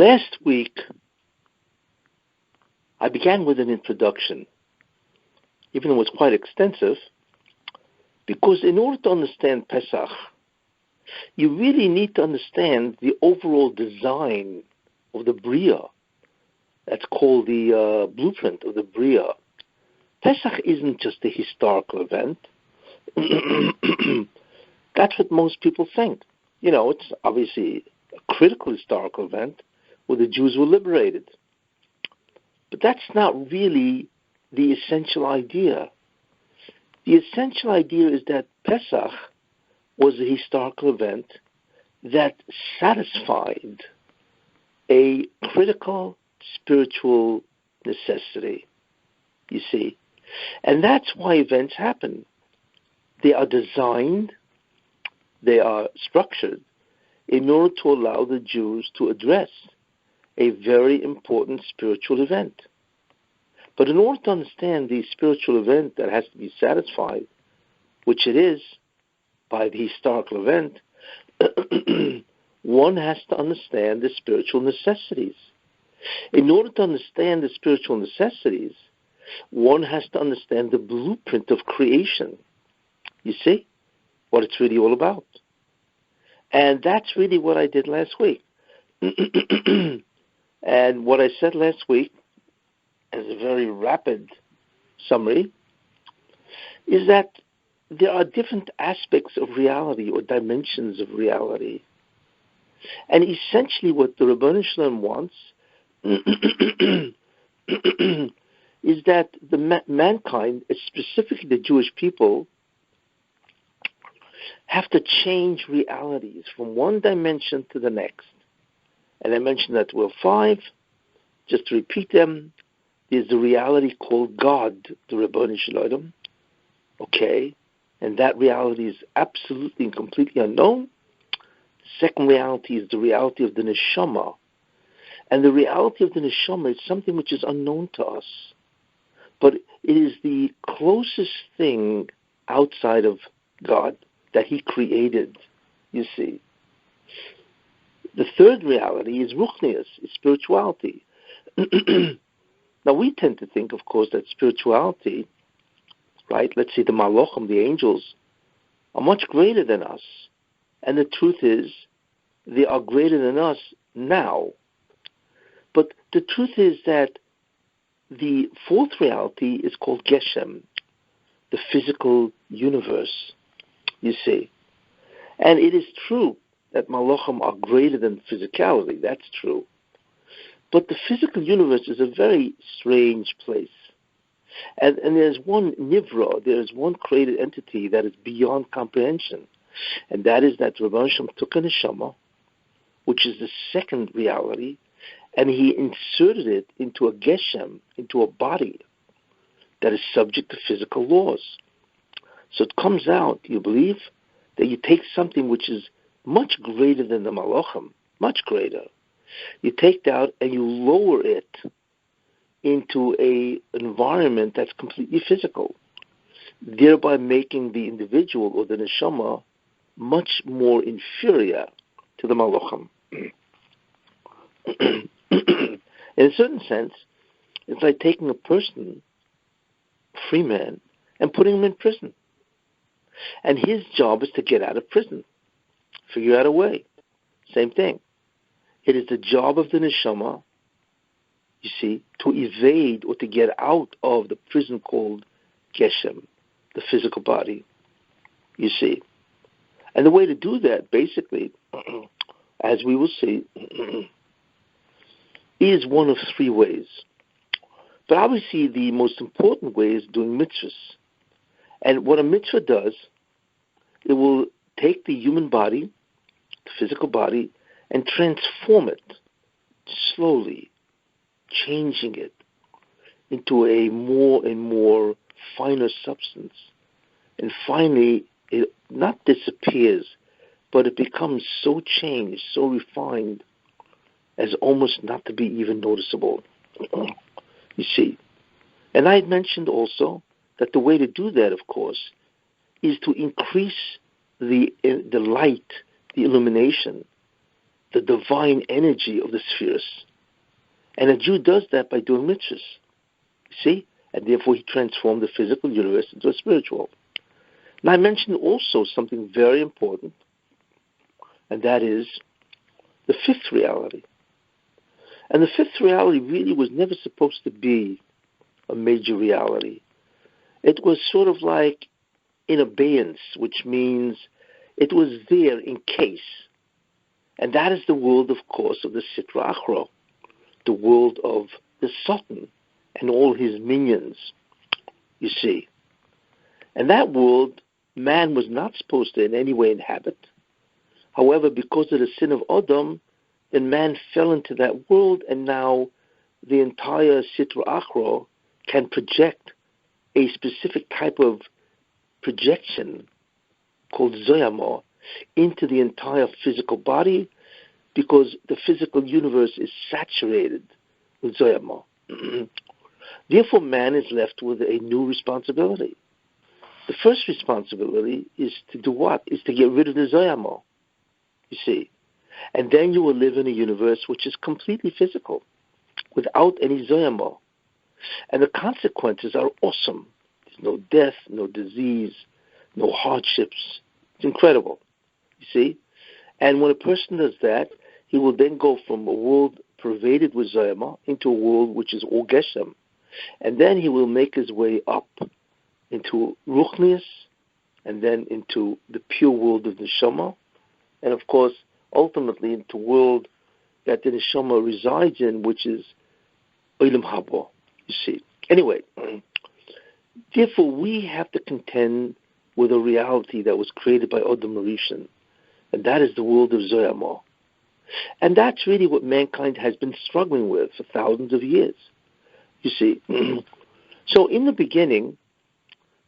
Last week, I began with an introduction, even though it was quite extensive, because in order to understand Pesach, you really need to understand the overall design of the Bria. That's called the blueprint of the Bria. Pesach isn't just a historical event. That's what most people think. It's obviously a critical historical event where the Jews were liberated. But that's not really the essential idea. The essential idea is that Pesach was a historical event that satisfied a critical spiritual necessity, you see. And that's why events happen. They are designed, they are structured in order to allow the Jews to address a very important spiritual event. But in order to understand the spiritual event that has to be satisfied, which it is by the historical event, one has to understand the spiritual necessities. In order to understand the spiritual necessities, one has to understand the blueprint of creation. You see what it's really all about. And that's really what I did last week. And what I said last week, as a very rapid summary, is that there are different aspects of reality or dimensions of reality. And essentially what the Rabbi wants is that the mankind, specifically the Jewish people, have to change realities from one dimension to the next. And I mentioned that there were 5. Just to repeat them, there's the reality called God, the Ribono Shel Olam. Okay? And that reality is absolutely and completely unknown. The second reality is the reality of the neshama. And the reality of the neshama is something which is unknown to us. But it is the closest thing outside of God that He created, you see. The third reality is ruchnius, is spirituality. Now we tend to think, of course, that spirituality, right, let's say the malachim, the angels, are much greater than us. And the truth is, they are greater than us now. But the truth is that the fourth reality is called Geshem, the physical universe, you see. And it is true that malachim are greater than physicality. That's true. But the physical universe is a very strange place. And there's one nivra, there's one created entity that is beyond comprehension. And that is that Rabbi took a neshama, which is the second reality, and He inserted it into a geshem, into a body that is subject to physical laws. So it comes out, you believe, that you take something which is much greater than the malachim, much greater. You take that and you lower it into an environment that's completely physical, thereby making the individual or the neshama much more inferior to the malachim. In a certain sense, it's like taking a person, a free man, and putting him in prison. And his job is to get out of prison, figure out a way. Same thing. It is the job of the neshama, you see, to evade or to get out of the prison called Geshem, the physical body, you see. And the way to do that, basically, as we will see, is one of 3 ways. But obviously the most important way is doing mitzvahs. And what a mitzvah does, it will take the human body, the physical body, and transform it slowly, changing it into a more and more finer substance. And finally, it not disappears, but it becomes so changed, so refined, as almost not to be even noticeable. You see. And I had mentioned also that the way to do that, of course, is to increase the light, the illumination, the divine energy of the spheres. And a Jew does that by doing mitzvahs. You see? And therefore he transformed the physical universe into a spiritual. Now I mentioned also something very important, and that is the fifth reality. And the fifth reality really was never supposed to be a major reality. It was sort of like in abeyance, which means it was there in case. And that is the world, of course, of the Sitra Achra, the world of the Satan and all his minions, you see. And that world, man was not supposed to in any way inhabit. However, because of the sin of Adam, then man fell into that world, and now the entire Sitra Achra can project a specific type of projection called Zoyama into the entire physical body, because the physical universe is saturated with Zoyama. Therefore, man is left with a new responsibility. The first responsibility is to do what? Is to get rid of the Zoyama, you see. And then you will live in a universe which is completely physical, without any Zoyama. And the consequences are awesome. There's no death, no disease, no hardships. It's incredible, you see. And when a person does that, he will then go from a world pervaded with Zoyama into a world which is all Geshem. And then he will make his way up into Ruchnius, and then into the pure world of Neshama, and of course, ultimately into world that the Neshama resides in, which is Olam Haba, you see. Anyway, therefore we have to contend with a reality that was created by Adam Rishon, and that is the world of Zoyama. And that's really what mankind has been struggling with for thousands of years, you see. So in the beginning,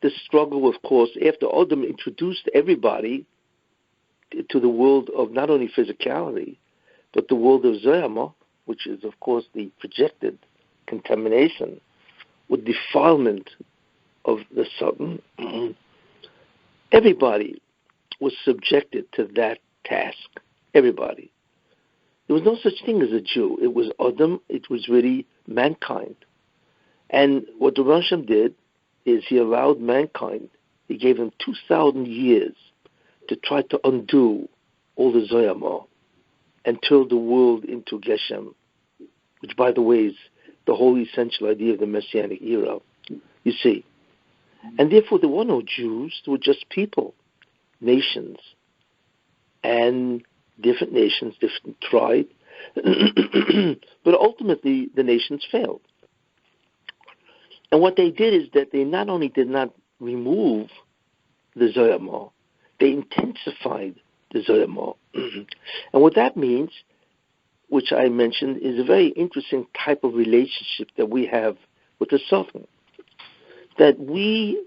the struggle, of course, after Adam introduced everybody to the world of not only physicality, but the world of Zoyama, which is, of course, the projected contamination or defilement of the Satan, everybody was subjected to that task. Everybody. There was no such thing as a Jew. It was Adam. It was really mankind. And what the Rasham did is he allowed mankind, he gave them 2,000 years to try to undo all the Zoyama and turn the world into Geshem, which, by the way, is the whole essential idea of the Messianic era, you see. And therefore there were no Jews, there were just people, nations, and different nations, different tribes. But ultimately the nations failed. And what they did is that they not only did not remove the Zoyama, they intensified the Zoyama. And what that means, which I mentioned, is a very interesting type of relationship that we have with the Satan. That we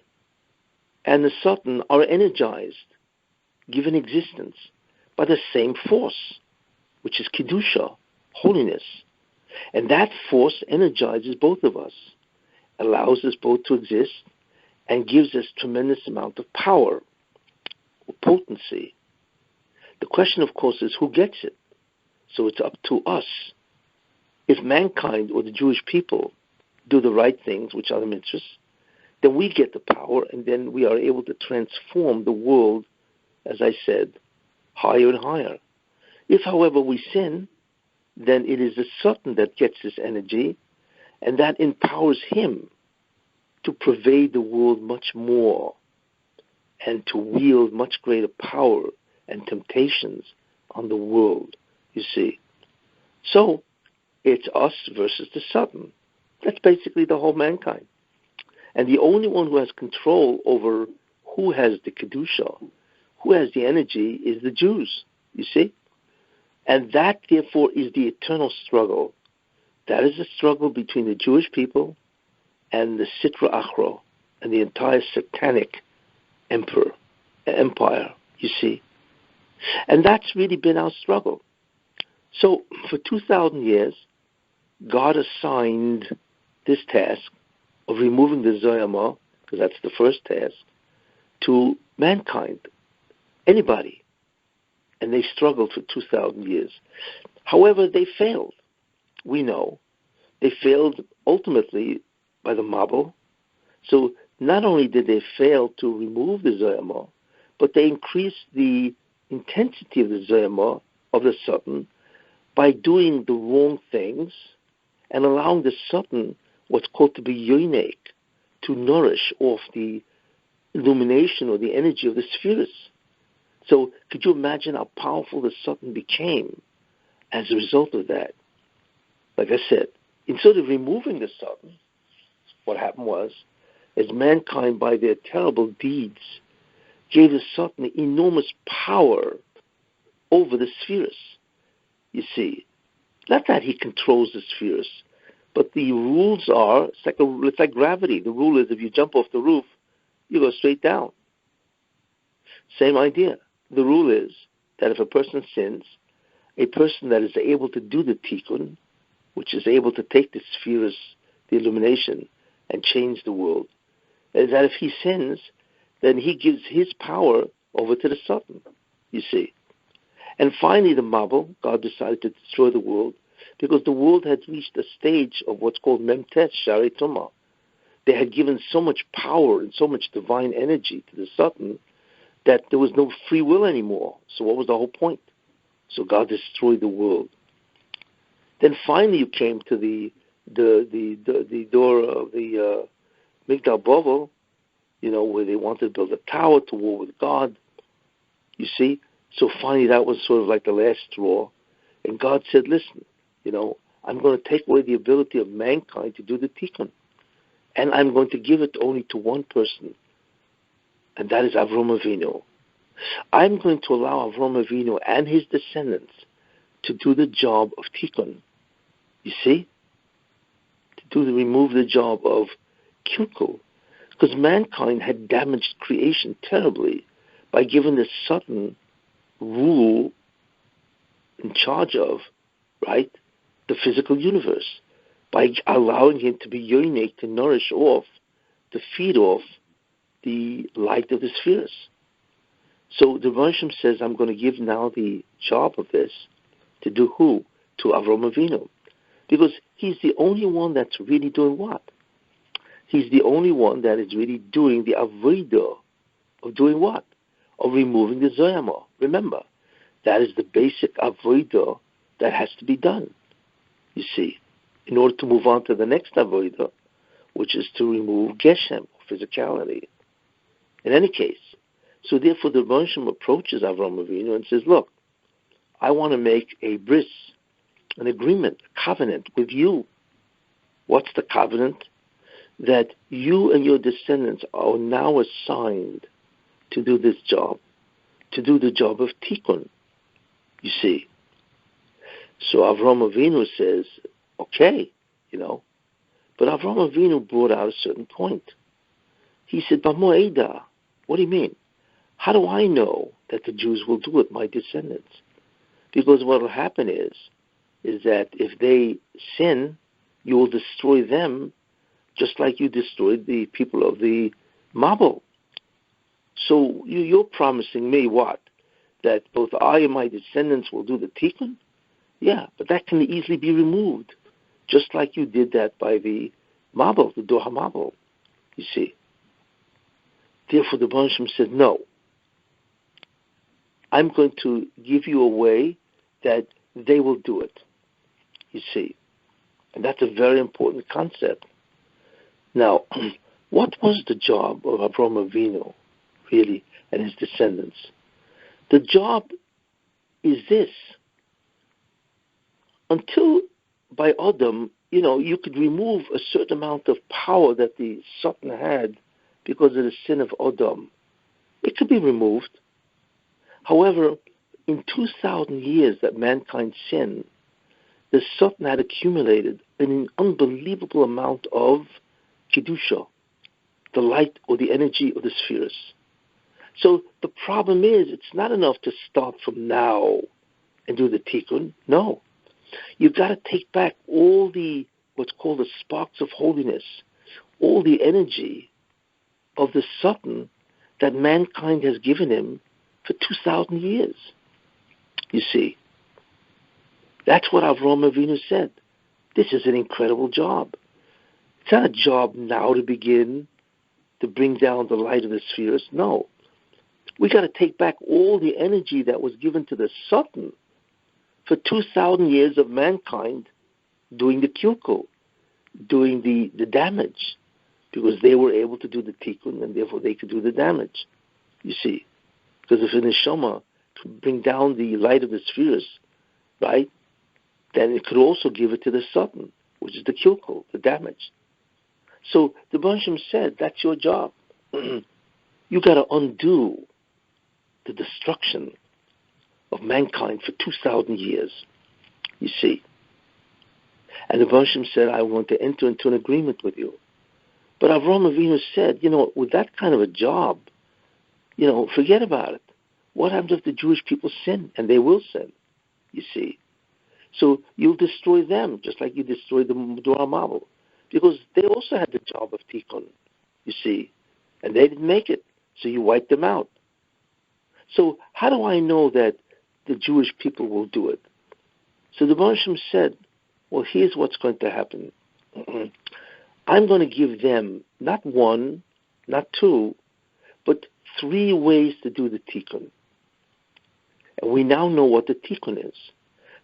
and the Satan are energized, given existence, by the same force, which is Kedusha, holiness. And that force energizes both of us, allows us both to exist, and gives us tremendous amount of power or potency. The question, of course, is who gets it? So it's up to us. If mankind or the Jewish people do the right things, which are the mitzvahs, then we get the power, and then we are able to transform the world, as I said, higher and higher. If, however, we sin, then it is the Satan that gets this energy, and that empowers him to pervade the world much more and to wield much greater power and temptations on the world, you see. So it's us versus the Satan. That's basically the whole mankind. And the only one who has control over who has the Kedusha, who has the energy, is the Jews, you see. And that, therefore, is the eternal struggle. That is the struggle between the Jewish people and the Sitra Achra and the entire satanic empire, you see. And that's really been our struggle. So for 2,000 years, God assigned this task of removing the Zoyama, because that's the first task, to mankind, anybody. and they struggled for 2,000 years. However, they failed. We know. They failed ultimately by the Mabul. So not only did they fail to remove the Zoyama, but they increased the intensity of the Zoyama, of the Satan, by doing the wrong things and allowing the Satan, what's called to be yoinek, to nourish off the illumination or the energy of the spheres. So could you imagine how powerful the Satan became as a result of that? Like I said, instead of removing the Satan, what happened was, as mankind, by their terrible deeds, gave the Satan enormous power over the spheres. You see, not that he controls the spheres, but the rules are, it's like gravity. The rule is if you jump off the roof, you go straight down. Same idea. The rule is that if a person sins, a person that is able to do the tikkun, which is able to take the spheres, the illumination, and change the world, is that if he sins, then he gives his power over to the Satan, you see. And finally, the Mabul, God decided to destroy the world because the world had reached a stage of what's called Memtet, Shari Tumah. They had given so much power and so much divine energy to the Satan that there was no free will anymore. So what was the whole point? So God destroyed the world. Then finally, you came to the door of the Migdal Bavel, where they wanted to build a tower to war with God. You see? So finally, that was sort of like the last straw. And God said, listen, I'm going to take away the ability of mankind to do the tikkun. And I'm going to give it only to one person. And that is Avram Avinu. I'm going to allow Avram Avinu and his descendants to do the job of tikkun. You see? Remove the job of kilkul. Because mankind had damaged creation terribly by giving the Satan rule in charge of, right, the physical universe, by allowing him to be yoinek, to nourish off, to feed off the light of the spheres. So the Rasham says, I'm going to give now the job of this to do who? To Avram Avinu. Because he's the only one that's really doing what? He's the only one that is really doing the avodah of doing what? Of removing the zoyama. Remember, that is the basic avodah that has to be done, you see, in order to move on to the next avodah, which is to remove geshem, physicality. In any case, so therefore the Rasham approaches Avram Avinu and says, look, I want to make a bris, an agreement, a covenant with you. What's the covenant? That you and your descendants are now assigned to do this job, to do the job of tikkun, you see. So Avram Avinu says, okay, but Avram Avinu brought out a certain point. He said, B'mo'eda, what do you mean? How do I know that the Jews will do it, my descendants? Because what will happen is that if they sin, you will destroy them just like you destroyed the people of the Mabul. So you're promising me what? That both I and my descendants will do the tikkun? Yeah, but that can easily be removed, just like you did that by the Mabul, the Doha Mabul, you see. Therefore, the Rasham said, no, I'm going to give you a way that they will do it, you see. And that's a very important concept. Now, what was the job of Avram Avinu, really, and his descendants? The job is this. Until by Adam, you could remove a certain amount of power that the Satan had because of the sin of Adam. It could be removed. However, in 2,000 years that mankind sinned, the Satan had accumulated an unbelievable amount of Kedusha, the light or the energy of the spheres. So the problem is, it's not enough to start from now and do the tikkun. No. You've got to take back all the, what's called the sparks of holiness, all the energy of the Satan that mankind has given him for 2,000 years. You see, that's what Avraham Avinu said. This is an incredible job. It's not a job now to begin to bring down the light of the spheres. No. We got to take back all the energy that was given to the Satan for 2,000 years of mankind doing the kilkul, doing the damage, because they were able to do the tikkun and therefore they could do the damage. You see, because if an neshama could bring down the light of the spheres, right, then it could also give it to the Satan, which is the kilkul, the damage. So the Banshim said, that's your job. You got to undo the destruction of mankind for 2,000 years, you see. And the Banshim said, I want to enter into an agreement with you. But Avraham Avinu said, with that kind of a job, forget about it. What happens if the Jewish people sin? And they will sin, you see. So you'll destroy them, just like you destroyed the Dor HaMabul. Because they also had the job of tikkun, you see. And they didn't make it, so you wiped them out. So how do I know that the Jewish people will do it? So the Banshim said, well, here's what's going to happen. I'm going to give them not one, not two, but 3 ways to do the tikkun. And we now know what the tikkun is.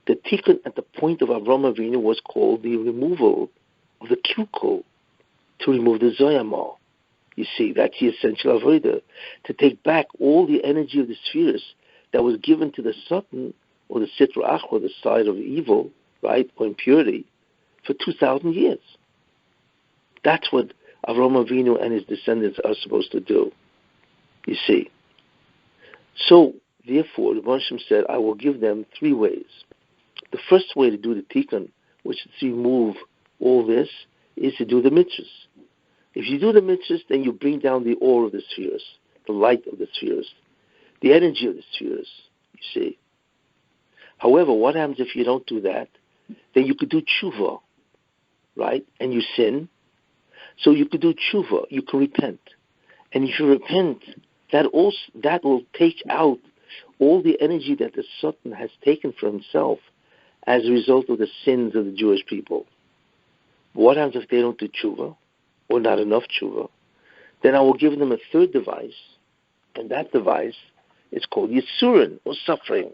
The tikkun at the point of Avraham Avinu was called the removal of the kilkul, to remove the zoyama. You see, that's the essential avodah, to take back all the energy of the spheres that was given to the Satan, or the Sitra Achra, the side of evil, right, or impurity, for 2,000 years. That's what Avraham Avinu and his descendants are supposed to do. You see. So, therefore, the Banshim said, I will give them 3 ways. The first way to do the tikkun, which is to remove all this, is to do the mitzvahs. If you do the mitzvahs, then you bring down the ore of the spheres, the light of the spheres, the energy of the spheres, you see. However, what happens if you don't do that? Then you could do tshuva, right? And you sin. So you could do tshuva, you can repent. And if you repent, that will take out all the energy that the Satan has taken for himself as a result of the sins of the Jewish people. What happens if they don't do tshuva, or not enough tshuva? Then I will give them a 3rd device, and that device is called Yisurin, or suffering.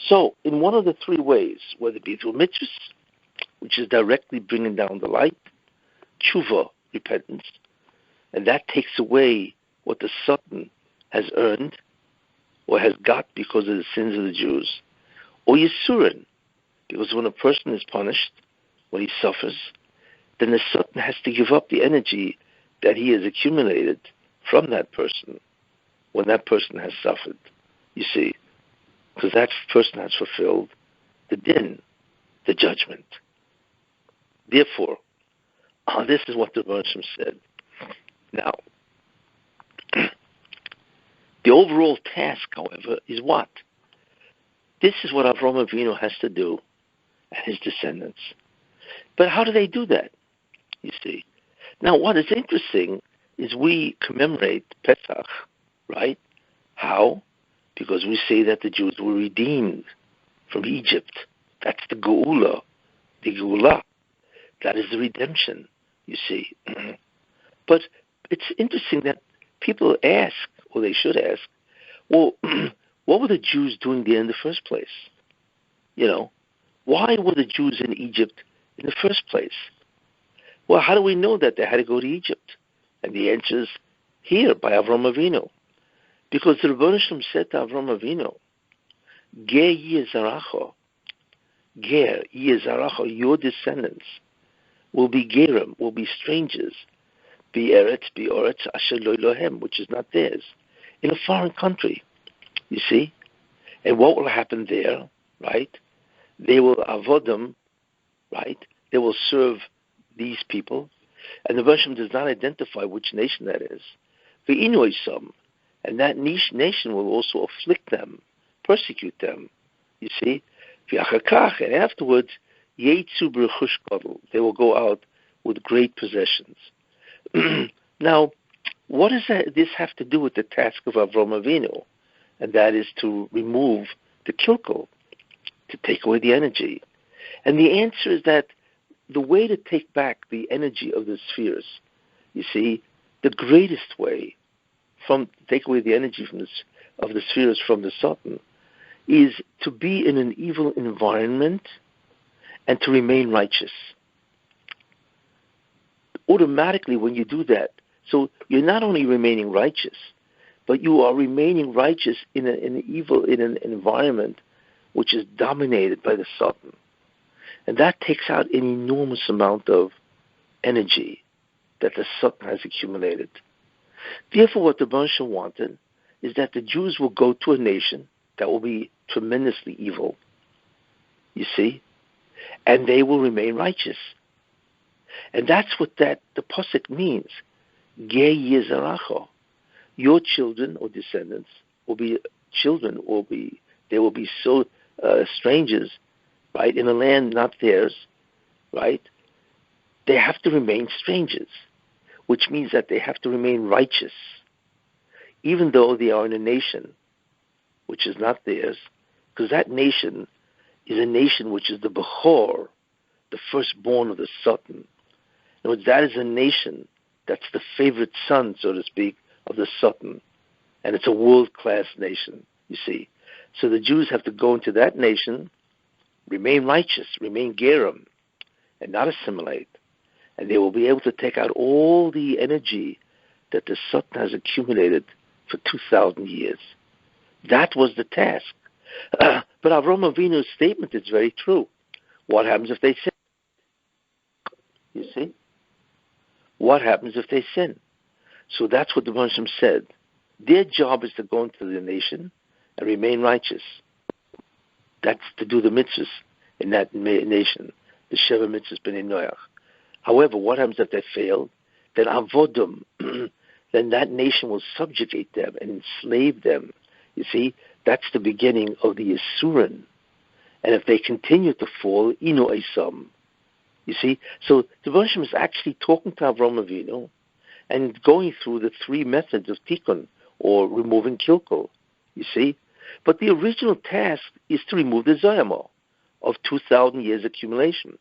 So, in one of the 3 ways, whether it be through mitzvahs, which is directly bringing down the light, tshuva, repentance, and that takes away what the Satan has earned, or has got because of the sins of the Jews, or Yisurin, because when a person is punished, when he suffers, then the Satan has to give up the energy that he has accumulated from that person when that person has suffered, you see, because that person has fulfilled the din, the judgment. Therefore, this is what the Banshim said. Now, the overall task, however, is what? This is what Avraham Avinu has to do and his descendants. But how do they do that? You see. Now, what is interesting is we commemorate Pesach, right? How? Because we say that the Jews were redeemed from Egypt. That's the Geula, the Geula. That is the redemption, you see. But it's interesting that people ask, or they should ask, well, what were the Jews doing there in the first place? Why were the Jews in Egypt in the first place? Well, how do we know that they had to go to Egypt? And the answer is here, by Avraham Avinu. Because the Rebbeinu Shalom said to Avraham Avinu, Ger Yezaracha, Ger Yezaracha, your descendants will be Gerim, will be strangers, Be'eretz Asher Lo Lohem, which is not theirs, in a foreign country, you see? And what will happen there, right? They will avodim, right? They will serve these people, and the Vershim does not identify which nation that is. Ve'inoisam, and that nation will also afflict them, persecute them, you see? Ve'achakach, and afterwards, Yeitzu b'rechush gadol, they will go out with great possessions. Now, what does this have to do with the task of Avraham Avinu? And that is to remove the kilkel, to take away the energy. And the answer is that the way to take back the energy of the spheres, you see, the greatest way to take away the energy of the spheres from the Satan is to be in an evil environment and to remain righteous. Automatically, when you do that, so you're not only remaining righteous, but you are remaining righteous in an environment which is dominated by the Satan. And that takes out an enormous amount of energy that the Satan has accumulated. Therefore, what the Moshe wanted is that the Jews will go to a nation that will be tremendously evil, you see, and they will remain righteous. And that's what the Pasuk means. Ge Yezaracho. Your children or descendants will be so strangers, right, in a land not theirs, right? They have to remain strangers, which means that they have to remain righteous, even though they are in a nation which is not theirs, because that nation is a nation which is the Bechor, the firstborn of the Satan. In other words, that is a nation that's the favorite son, so to speak, of the Satan. And it's a world-class nation, you see. So the Jews have to go into that nation, remain righteous, remain gerim, and not assimilate. And they will be able to take out all the energy that the Satan has accumulated for 2,000 years. That was the task. But Avraham Avinu's statement is very true. What happens if they sin? You see? What happens if they sin? So that's what the Moshe said. Their job is to go into the nation and remain righteous. That's to do the mitzvahs in that nation, the Sheva mitzvahs b'nei Noach. However, what happens if they fail? Then avodim, then that nation will subjugate them and enslave them. You see, that's the beginning of the Yisurin. And if they continue to fall, ino Esau. You see, so the Moshe is actually talking to Avraham Avinu and going through the three methods of tikkun, or removing kilkel. You see, but the original task is to remove the zayama of 2,000 years accumulation.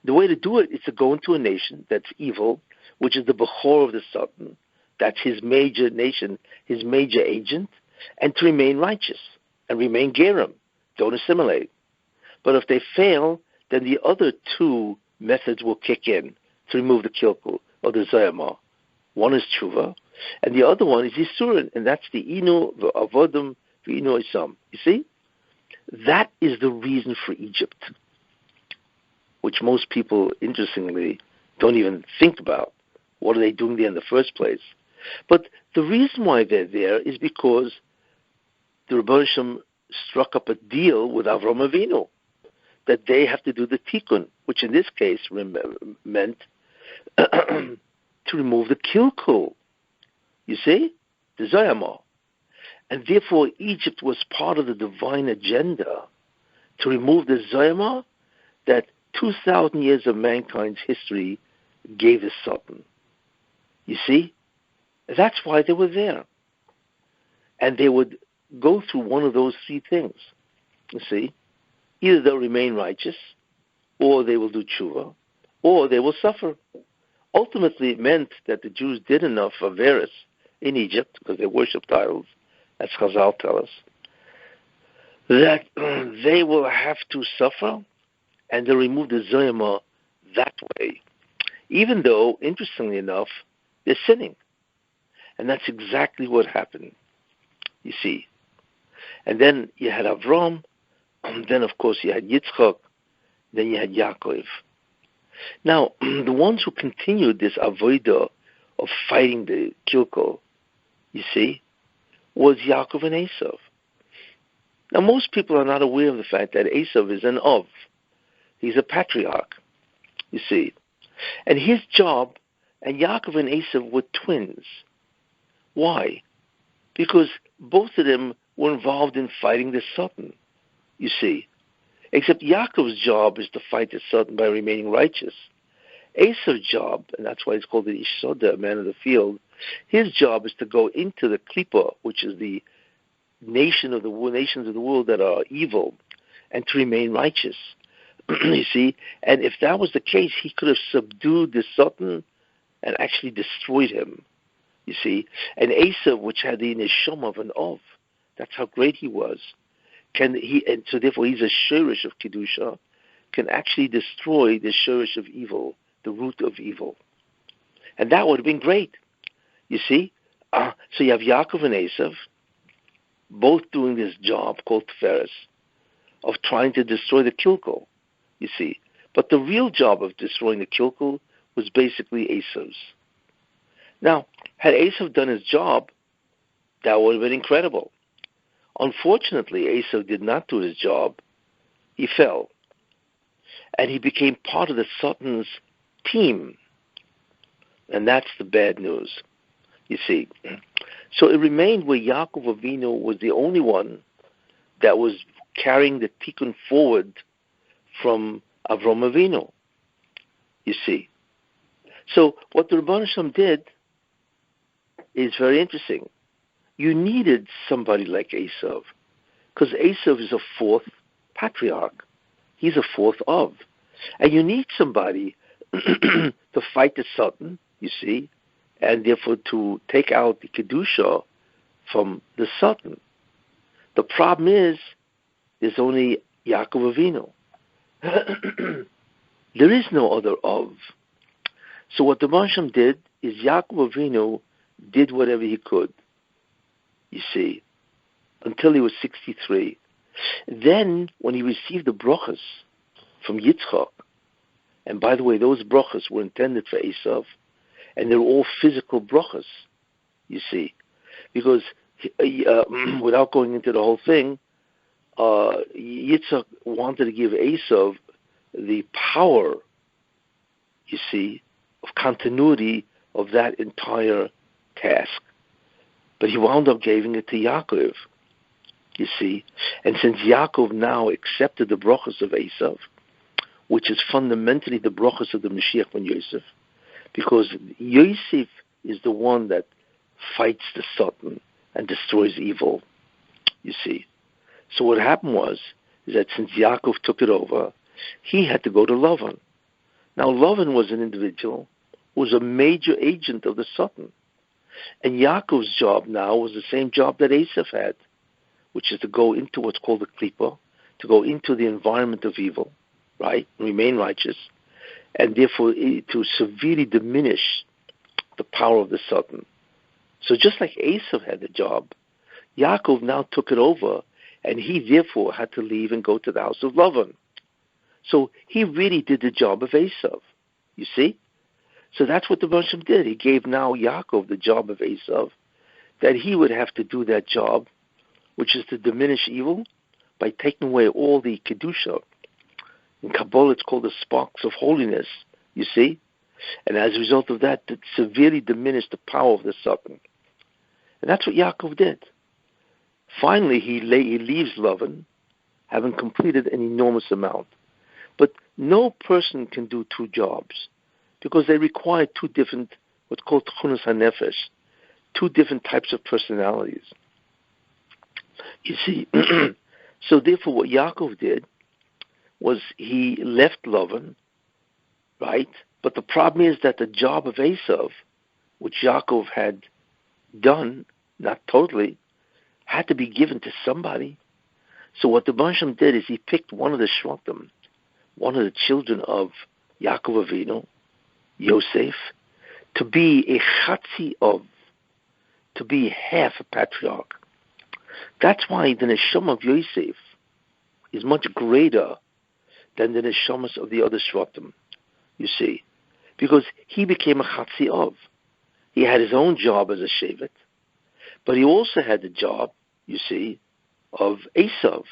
The way to do it is to go into a nation that's evil, which is the Bechor of the Satan. That's his major nation, his major agent, and to remain righteous and remain gerim. Don't assimilate. But if they fail, then the other two methods will kick in to remove the kilkel or the zayama. One is tshuva, and the other one is yisurin, and that's the inu avodim v'inu isam. You see, that is the reason for Egypt, which most people, interestingly, don't even think about. What are they doing there in the first place? But the reason why they're there is because the Rebbe Shem struck up a deal with Avraham Avinu that they have to do the tikkun, which in this case meant to remove the kilkel. You see? The zayama. And therefore Egypt was part of the divine agenda to remove the zayama that 2,000 years of mankind's history gave the Satan. You see? That's why they were there. And they would go through one of those three things. You see? Either they'll remain righteous, or they will do tshuva, or they will suffer. Ultimately, it meant that the Jews did enough averis in Egypt, because they worshiped idols, as Chazal tell us, that they will have to suffer, and they'll remove the zayama that way. Even though, interestingly enough, they're sinning. And that's exactly what happened, you see. And then you had Avram, and then of course you had Yitzchak, then you had Yaakov. Now, the ones who continued this avodah of fighting the kilkel, you see, was Yaakov and Esau. Now, most people are not aware of the fact that Esau is an Ov. He's a patriarch, you see. And his job, and Yaakov and Esau were twins. Why? Because both of them were involved in fighting the Satan, you see. Except Yaakov's job is to fight the Satan by remaining righteous. Esau's job, and that's why it's called the Ishoda, man of the field, his job is to go into the klipa, which is the nations of the world that are evil and to remain righteous. You see? And if that was the case, he could have subdued the Satan and actually destroyed him. You see? And Esau, which had the neshama of an Ov, that's how great he was. And so therefore he's a shirish of Kedusha, can actually destroy the shirish of evil, the root of evil. And that would have been great. You see? So you have Yaakov and Esau, both doing this job called Tiferes, of trying to destroy the Kilkel, you see. But the real job of destroying the Kilkel was basically Esau's. Now, had Esau done his job, that would have been incredible. Unfortunately, Esau did not do his job. He fell. And he became part of the Satan's team. And that's the bad news, you see. So it remained where Yaakov Avinu was the only one that was carrying the tikkun forward from Avram Avinu, you see. So what the Rebbeinu Shalom did is very interesting. You needed somebody like Esau, because Esau is a fourth patriarch. He's a fourth of. And you need somebody to fight the Satan, you see, and therefore to take out the Kedusha from the Satan. The problem is, there's only Yaakov Avinu. There is no other of. So what the Moshem did is Yaakov Avinu did whatever he could, you see, until he was 63. Then, when he received the brachas from Yitzchak, and by the way, those brachas were intended for Esau, and they're all physical brachas, you see, because without going into the whole thing, Yitzchak wanted to give Esau the power, you see, of continuity of that entire task. But he wound up giving it to Yaakov, you see. And since Yaakov now accepted the brachas of Esau, which is fundamentally the brachas of the Mashiach ben Yosef, because Yosef is the one that fights the Satan and destroys evil, you see. So what happened is that since Yaakov took it over, he had to go to Laban. Now Laban was an individual who was a major agent of the Satan. And Yaakov's job now was the same job that Esau had, which is to go into what's called the klipa, to go into the environment of evil, right, remain righteous, and therefore to severely diminish the power of the Satan. So just like Esau had the job, Yaakov now took it over, and he therefore had to leave and go to the house of Laban. So he really did the job of Esau, you see? So that's what the Moshe did. He gave now Yaakov the job of Esau, that he would have to do that job, which is to diminish evil by taking away all the Kedusha. In Kabbalah, it's called the sparks of holiness, you see? And as a result of that, it severely diminished the power of the Satan. And that's what Yaakov did. Finally, he leaves Laban, having completed an enormous amount. But no person can do two jobs, because they require two different, what's called tchunas hanefesh, two different types of personalities. You see, so therefore what Yaakov did was he left Laban, right? But the problem is that the job of Esau, which Yaakov had done, not totally, had to be given to somebody. So what the Moshe did is he picked one of the Shvatim, one of the children of Yaakov Avinu, Yosef, to be a chatzi of, to be half a patriarch. That's why the neshama of Yosef is much greater than the neshamas of the other Shvatim, you see, because he became a chatzi of. He had his own job as a shevet, but he also had the job, you see, of Esau,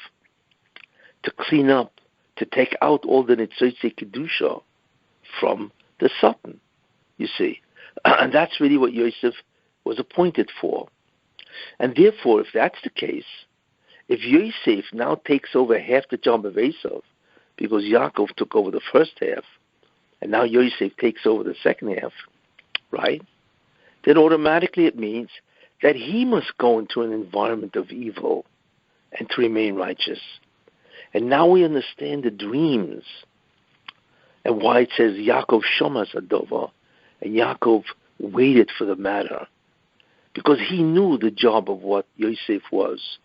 to clean up, to take out all the Nitzotze Kedusha from the Satan, you see. And that's really what Yosef was appointed for. And therefore, if that's the case, if Yosef now takes over half the job of Esau, because Yaakov took over the first half, and now Yosef takes over the second half, right? Then automatically it means that he must go into an environment of evil and to remain righteous. And now we understand the dreams and why it says Yaakov Shomas Adova, and Yaakov waited for the matter, because he knew the job of what Yosef was.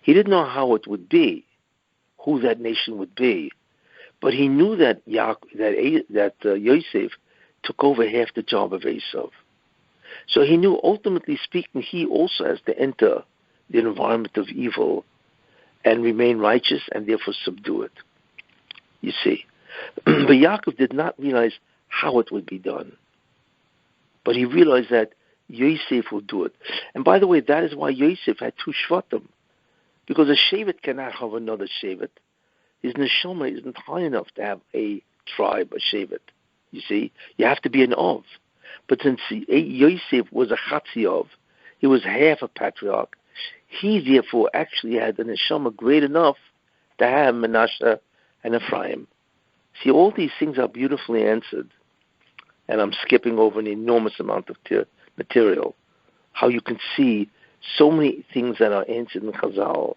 He didn't know how it would be, who that nation would be, but he knew that Yosef took over half the job of Esau. So he knew, ultimately speaking, he also has to enter the environment of evil and remain righteous and therefore subdue it. You see. But Yaakov did not realize how it would be done. But he realized that Yosef will do it. And by the way, that is why Yosef had two Shvatim. Because a Shevet cannot have another Shevet. His neshama isn't high enough to have a tribe, a Shevet. You see, you have to be an Ov. But since Yosef was a Chatzi Ov, he was half a patriarch, he therefore actually had a neshama great enough to have Manasseh and Ephraim. See, all these things are beautifully answered. And I'm skipping over an enormous amount of material. How you can see so many things that are answered in Chazal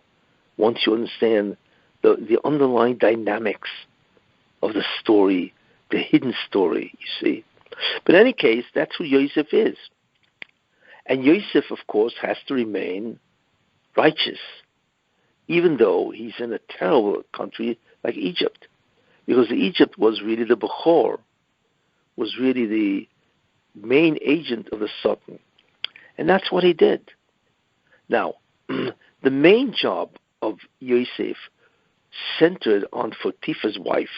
once you understand the underlying dynamics of the story, the hidden story, you see. But in any case, that's who Yosef is. And Yosef, of course, has to remain righteous, even though he's in a terrible country like Egypt. Because Egypt was really the Bechor, was really the main agent of the Sultan. And that's what he did. Now, the main job of Yosef centered on Potiphar's wife.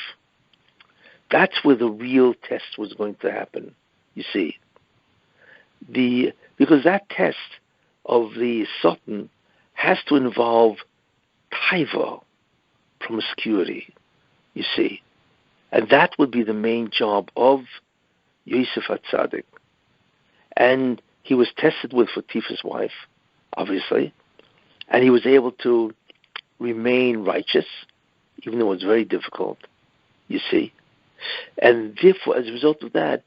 That's where the real test was going to happen, you see. Because that test of the Sultan has to involve taiva, promiscuity, you see. And that would be the main job of Yosef HaTzadik. And he was tested with Potiphar's wife, obviously, and he was able to remain righteous, even though it was very difficult, you see. And therefore, as a result of that,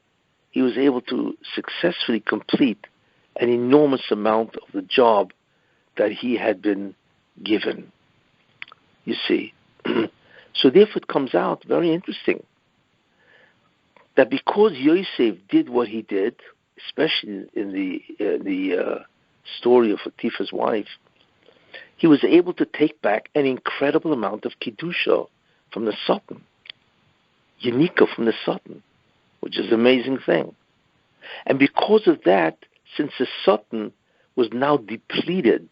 he was able to successfully complete an enormous amount of the job that he had been given, you see. So therefore it comes out very interesting that because Yosef did what he did, especially in the story of Potiphar's wife, he was able to take back an incredible amount of Kedusha from the Sultan, Yanika from the Sultan, which is an amazing thing. And because of that, since the Sultan was now depleted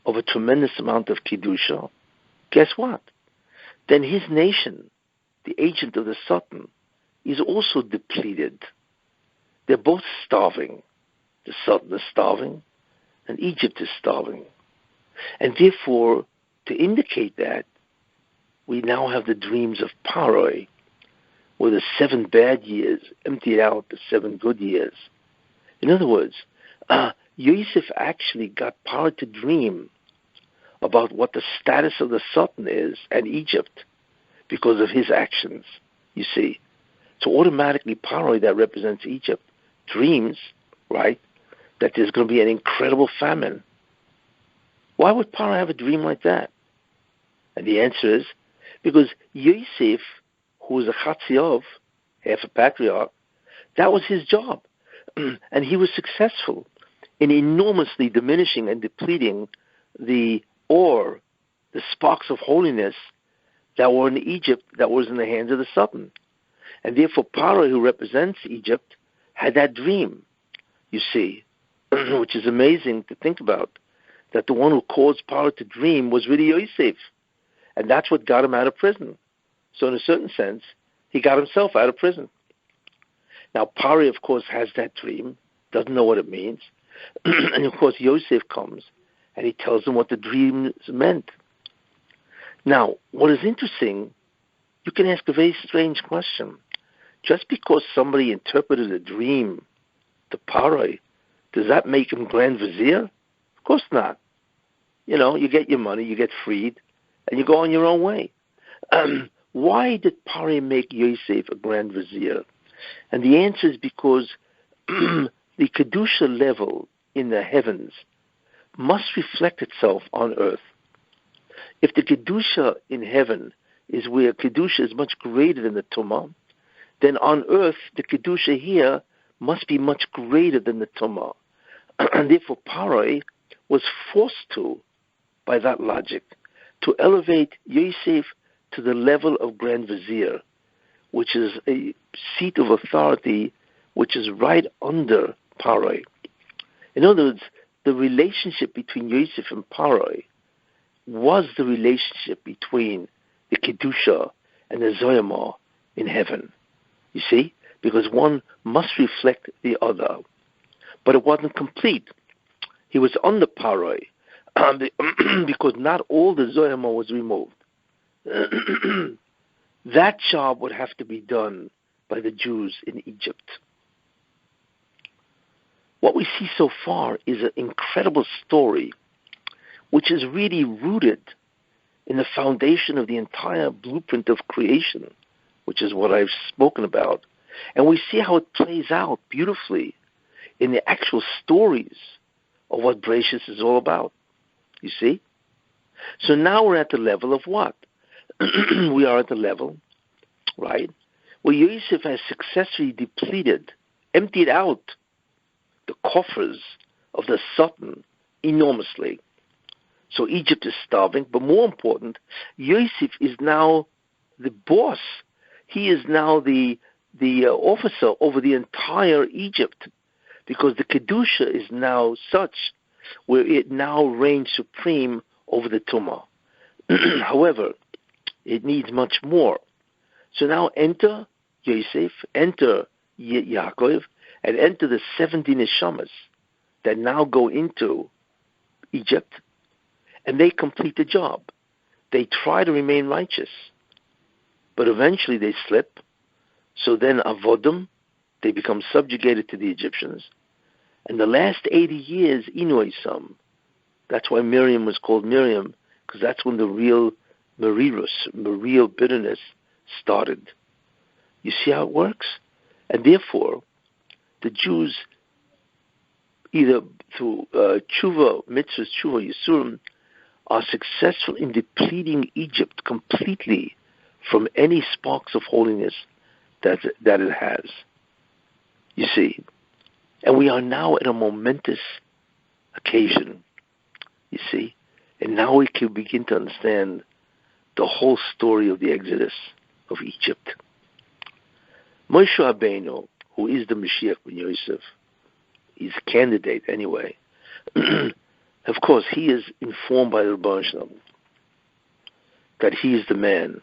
of a tremendous amount of Kedusha, guess what? Then his nation, the agent of the Sultan, is also depleted. They're both starving. The Sultan is starving, and Egypt is starving. And therefore, to indicate that, we now have the dreams of Paroi, where the 7 bad years emptied out the 7 good years. In other words, Yosef actually got power to dream about what the status of the Sultan is and Egypt because of his actions, you see. So automatically Paroi, that represents Egypt, dreams, right, that there's going to be an incredible famine. Why would Paroi have a dream like that? And the answer is because Yosef, who was a Chatziov, half a patriarch, that was his job. And he was successful in enormously diminishing and depleting the ore, the sparks of holiness that were in Egypt that was in the hands of the Sultan. And therefore Paroi, who represents Egypt, had that dream, you see, which is amazing to think about, that the one who caused Paroi to dream was really Yosef. And that's what got him out of prison. So in a certain sense, he got himself out of prison. Now, Paroi, of course, has that dream, doesn't know what it means. And, of course, Yosef comes, and he tells him what the dream meant. Now, what is interesting, you can ask a very strange question. Just because somebody interpreted a dream to Paroi, does that make him Grand Vizier? Of course not. You know, you get your money, you get freed, and you go on your own way. Why did Paroi make Yosef a Grand Vizier? And the answer is because the Kedusha level in the heavens must reflect itself on earth. If the Kedusha in heaven is where Kedusha is much greater than the Tumah, then on earth the Kedusha here must be much greater than the Tumah. And therefore Paroi was forced to, by that logic, to elevate Yosef to the level of Grand Vizier, which is a seat of authority which is right under Paroi. In other words, the relationship between Yosef and Paroi was the relationship between the Kedusha and the Zoyamah in heaven. You see? Because one must reflect the other. But it wasn't complete. He was under Paroi because not all the Zoyamah was removed. That job would have to be done by the Jews in Egypt. What we see so far is an incredible story which is really rooted in the foundation of the entire blueprint of creation, which is what I've spoken about. And we see how it plays out beautifully in the actual stories of what Bereshis is all about. You see? So now we're at the level of what? We are at the level, right, where Yosef has successfully depleted, emptied out the coffers of the Sultan enormously. So Egypt is starving, but more important, Yosef is now the boss. He is now the officer over the entire Egypt, because the Kedusha is now such where it now reigns supreme over the Tumah. However, it needs much more. So now enter Yosef, enter Yaakov, and enter the 70 neshamas that now go into Egypt, and they complete the job. They try to remain righteous, but eventually they slip. So then avodim, they become subjugated to the Egyptians. And the last 80 years, Inoisam, that's why Miriam was called Miriam, because that's when the real real bitterness started. You see how it works? And therefore, the Jews, either through tshuva, mitzvahs, tshuva, yisurim, are successful in depleting Egypt completely from any sparks of holiness that it has. You see? And we are now at a momentous occasion, you see? And now we can begin to understand the whole story of the Exodus of Egypt. Moshe Rabbeinu, who is the Mashiach ben Yosef, he's a candidate anyway. Of course, he is informed by the Rabbi that he is the man,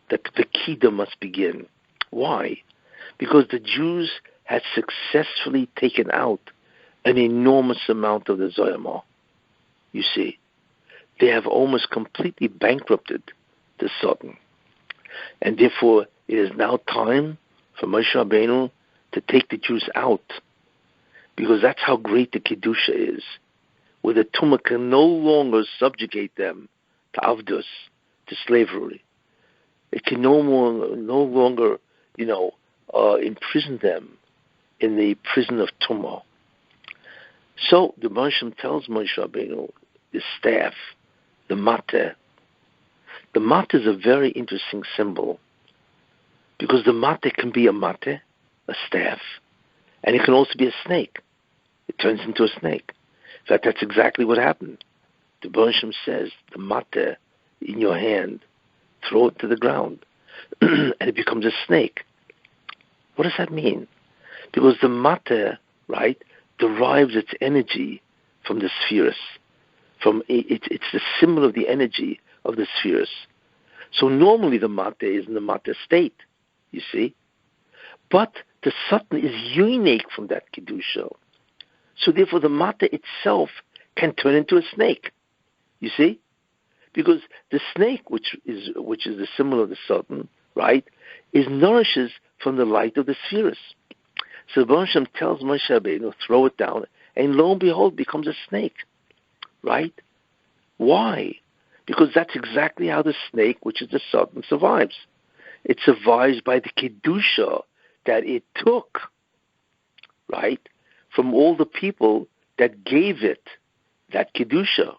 that the Kiddush must begin. Why? Because the Jews had successfully taken out an enormous amount of the Zoyamah. You see, they have almost completely bankrupted the Sultan. And therefore, it is now time for Moshe Rabbeinu to take the Jews out, because that's how great the Kedusha is, where the Tumah can no longer subjugate them to Avdus, to slavery. It can no longer, imprison them in the prison of Tumah. So the Moshe tells Moshe Rabbeinu, the staff, the mateh. The mateh is a very interesting symbol, because the mateh can be a mateh, a staff, and it can also be a snake. It turns into a snake. In fact, that's exactly what happened. The Moshe says, the mateh in your hand, throw it to the ground, and it becomes a snake. What does that mean? Because the mateh, right, derives its energy from the spheres. It's the symbol of the energy of the spheres. So normally the mateh is in the mateh state, you see. But the Satan is unique from that Kedusha. So therefore the mateh itself can turn into a snake, you see. Because the snake, which is the symbol of the Satan, right, nourishes from the light of the spheres. So the Hashem tells Moshe Rabbeinu, throw it down, and lo and behold, becomes a snake, right? Why? Because that's exactly how the snake, which is the Satan, survives. It survives by the Kedusha that it took, right, from all the people that gave it that Kedusha,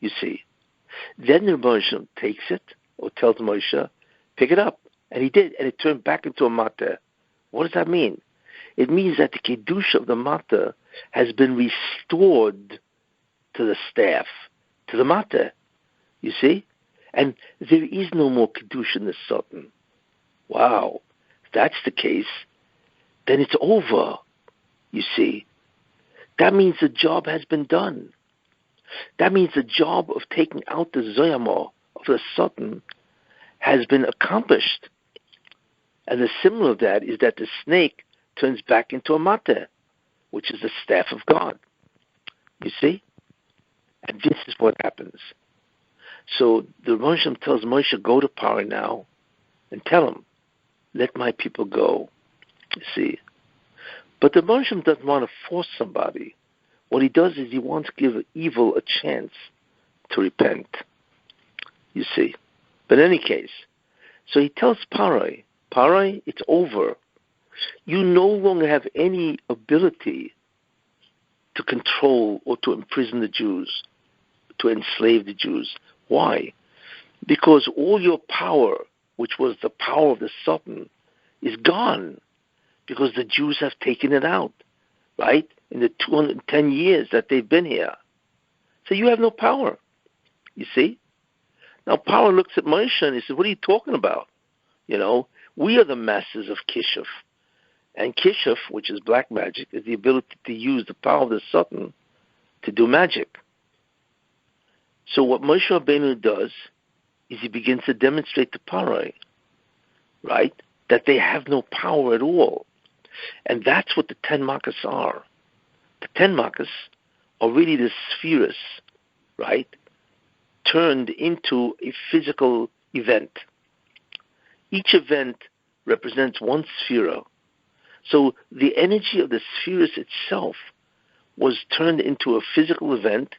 you see. Then the Moshe takes it, or tells Moshe, pick it up. And he did, and it turned back into a matter. What does that mean? It means that the Kedusha of the matter has been restored to the staff, to the matter, you see? And there is no more Kedusha in the Satan. Wow. If that's the case, then it's over, you see. That means the job has been done. That means the job of taking out the Zoyama of the Satan has been accomplished. And the symbol of that is that the snake turns back into a mate, which is the staff of God. You see? And this is what happens. So the Moshe tells Moshe, go to Paro now and tell him, let my people go. You see? But the Moshe doesn't want to force somebody. What he does is he wants to give evil a chance to repent. You see? But in any case, so he tells Paro, it's over. You no longer have any ability to control or to imprison the Jews, to enslave the Jews. Why? Because all your power, which was the power of the Satan, is gone. Because the Jews have taken it out, right? In the 210 years that they've been here. So you have no power, you see? Now Paro looks at Moshe and he says, what are you talking about? You know, we are the masters of Kishuf. And Kishuf, which is black magic, is the ability to use the power of the Satan to do magic. So what Moshe Rabbeinu does is he begins to demonstrate to Paro, right, that they have no power at all. And that's what the 10 makas are. The 10 makas are really the spheres, right, turned into a physical event. Each event represents one sphere. So the energy of the spheres itself was turned into a physical event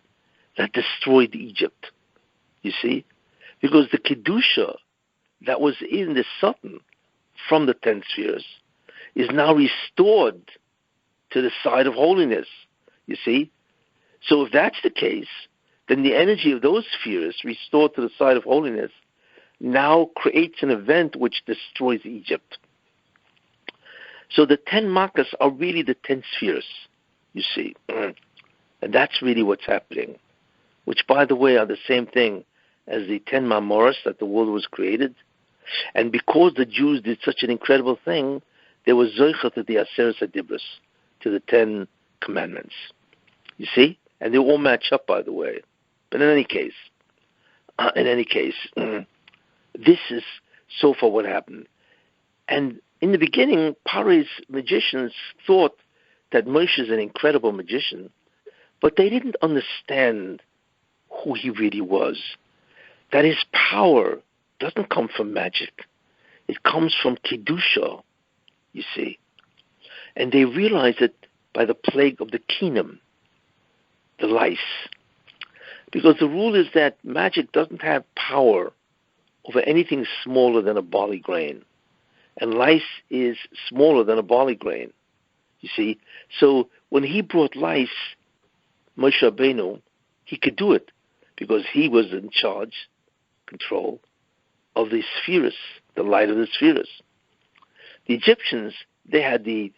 that destroyed Egypt. You see? Because the Kedusha that was in the Satan from the 10 spheres is now restored to the side of holiness. You see? So if that's the case, then the energy of those spheres restored to the side of holiness now creates an event which destroys Egypt. So the 10 makas are really the 10 spheres, you see. And that's really what's happening, which, by the way, are the same thing as the 10 mamoros that the world was created. And because the Jews did such an incredible thing, there was zoicha to the Aseret HaDibros, to the 10 commandments. You see? And they all match up, by the way. But in any case, this is so far what happened. And in the beginning, Paro's magicians thought that Moshe is an incredible magician, but they didn't understand who he really was. That his power doesn't come from magic. It comes from Kedusha, you see. And they realized it by the plague of the Kenim, the lice. Because the rule is that magic doesn't have power over anything smaller than a barley grain. And lice is smaller than a barley grain, you see. So when he brought lice, Moshe Rabbeinu, he could do it because he was in charge, control, of the spheres, the light of the spheres. The Egyptians, they had the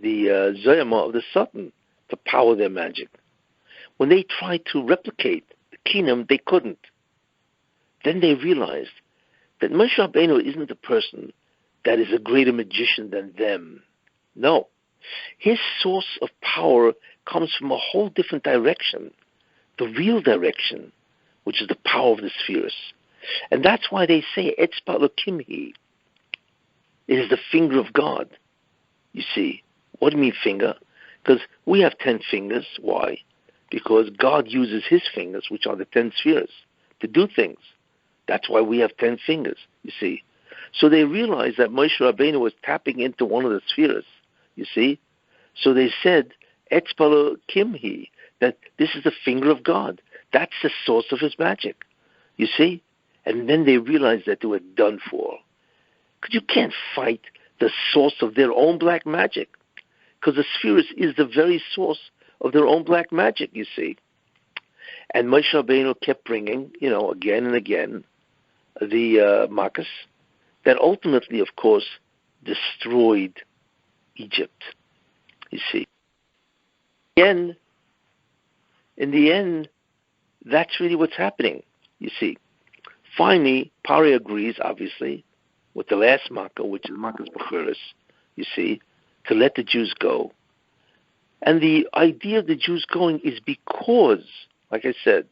Zoyama of the Satan to power their magic. When they tried to replicate the Kenim, they couldn't. Then they realized that Moshe Rabbeinu isn't a person that is a greater magician than them. No. His source of power comes from a whole different direction, the real direction, which is the power of the spheres. And that's why they say, Etzba Lokimhi. It is the finger of God. You see, what do you mean finger? Because we have 10 fingers. Why? Because God uses his fingers, which are the 10 spheres, to do things. That's why we have 10 fingers, you see. So they realized that Moshe Rabbeinu was tapping into one of the spheres, you see. So they said, Etzba Lokimhi, that this is the finger of God. That's the source of his magic, you see. And then they realized that they were done for. Because you can't fight the source of their own black magic. Because the spheres is the very source of their own black magic, you see. And Moshe Rabbeinu kept bringing, again and again, the makas that ultimately, of course, destroyed Egypt, you see. In the end, that's really what's happening, you see. Finally, Pari agrees, obviously, with the last makkah, which is Makkah's Bechuris, you see, to let the Jews go. And the idea of the Jews going is because, like I said,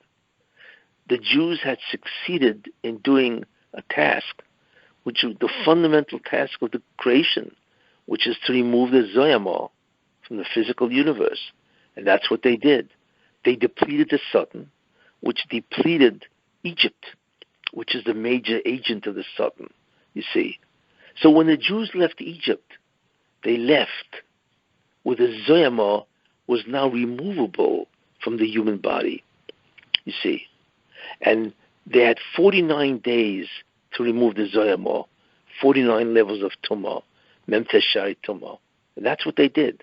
the Jews had succeeded in doing a task, which is the fundamental task of the creation, which is to remove the Zoyama from the physical universe. And that's what they did. They depleted the Satan, which depleted Egypt, which is the major agent of the Satan, you see. So when the Jews left Egypt, they left with the Zoyama was now removable from the human body, you see. And they had 49 days to remove the Zoyama, 49 levels of Tumah, Memtes Shari Tumah. And that's what they did.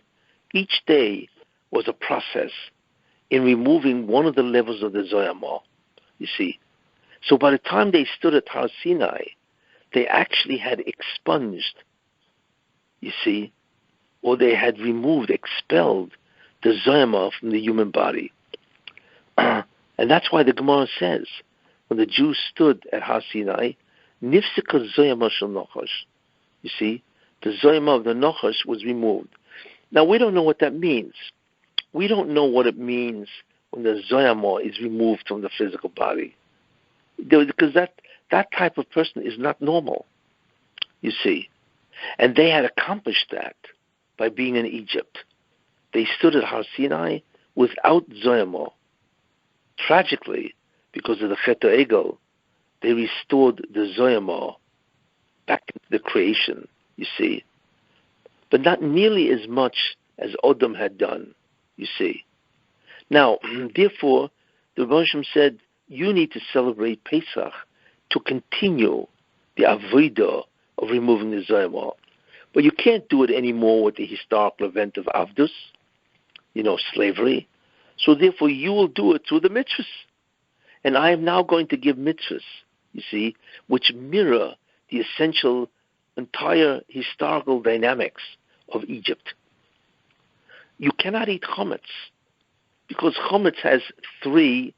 Each day was a process in removing one of the levels of the Zoyama, you see. So by the time they stood at Har Sinai, they actually had expunged, you see, or they had removed, expelled the Zoyama from the human body. And that's why the Gemara says, when the Jews stood at Har Sinai, Nifsika Zoyama shel Nochash. You see, the Zoyama of the Nochash was removed. Now, we don't know what that means. We don't know what it means when the Zoyama is removed from the physical body. Because that type of person is not normal, you see. And they had accomplished that by being in Egypt. They stood at Har Sinai without Zoyama. Tragically, because of the Chet HaEgel, they restored the Zoyama back into the creation, you see. But not nearly as much as Odom had done, you see. Now, therefore, the Rebbe said, you need to celebrate Pesach to continue the avodah of removing the Zoyama. But you can't do it anymore with the historical event of Avdus, slavery. So therefore, you will do it through the mitzvahs. And I am now going to give mitzvahs, you see, which mirror the essential entire historical dynamics of Egypt. You cannot eat chametz, because chametz has three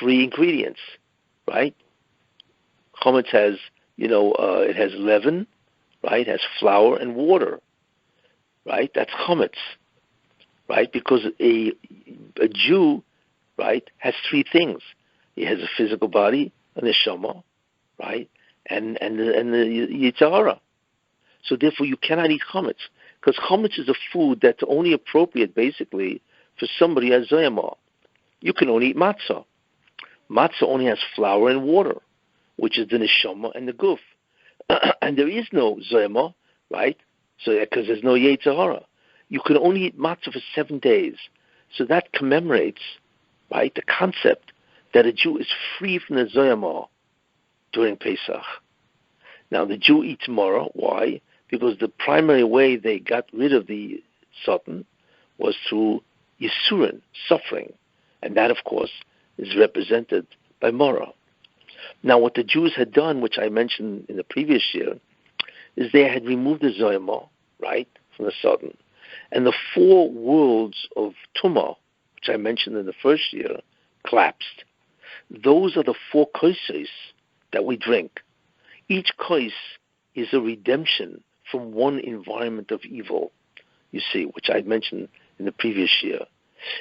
ingredients, right? Chametz has, it has leaven, right? It has flour and water, right? That's chametz, right? Because a Jew, right, has three things. He has a physical body, a neshama, right, and the Yetzer Hara. So therefore, you cannot eat chametz, because chametz is a food that's only appropriate, basically, for somebody who has zoyama. You can only eat matzah. Matzah only has flour and water, which is the neshama and the guf. And there is no zoyama, right? So because there's no Yetzer Hara. You can only eat matzah for 7 days. So that commemorates, right, the concept that a Jew is free from the zoyama during Pesach. Now, the Jew eats mara. Why? Because the primary way they got rid of the Satan was through Yisurin, suffering. And that, of course, is represented by mara. Now, what the Jews had done, which I mentioned in the previous year, is they had removed the zoyama, right, from the Satan. And the 4 worlds of Tumah, which I mentioned in the first year, collapsed. Those are the 4 koisos that we drink. Each kois is a redemption from one environment of evil, you see, which I mentioned in the previous year.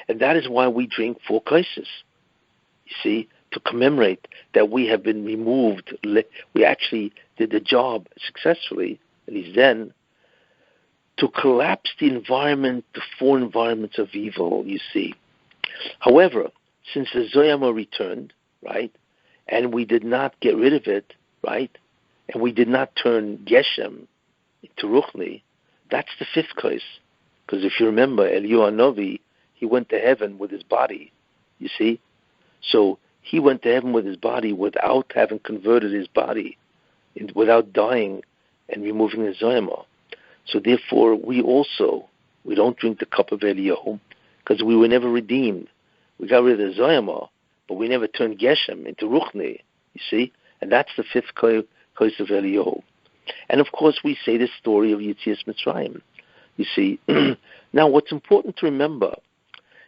And that is why we drink 4 koisos, you see, to commemorate that we have been removed. We actually did the job successfully, at least then, to collapse the environment, the 4 environments of evil, you see. However, since the Zoyama returned, right, and we did not get rid of it, right, and we did not turn Geshem into Ruchni, that's the 5th kois. Because if you remember, Eliyahu Novi, he went to heaven with his body, you see. So he went to heaven with his body without having converted his body, without dying and removing the Zoyama. So therefore, we also We don't drink the cup of Eliyahu because we were never redeemed. We got rid of the Zoyama, but we never turned Geshem into Ruchni, you see? And that's the fifth Kos of Eliyahu. And of course, we say the story of Yetzias Mitzrayim, you see. Now, what's important to remember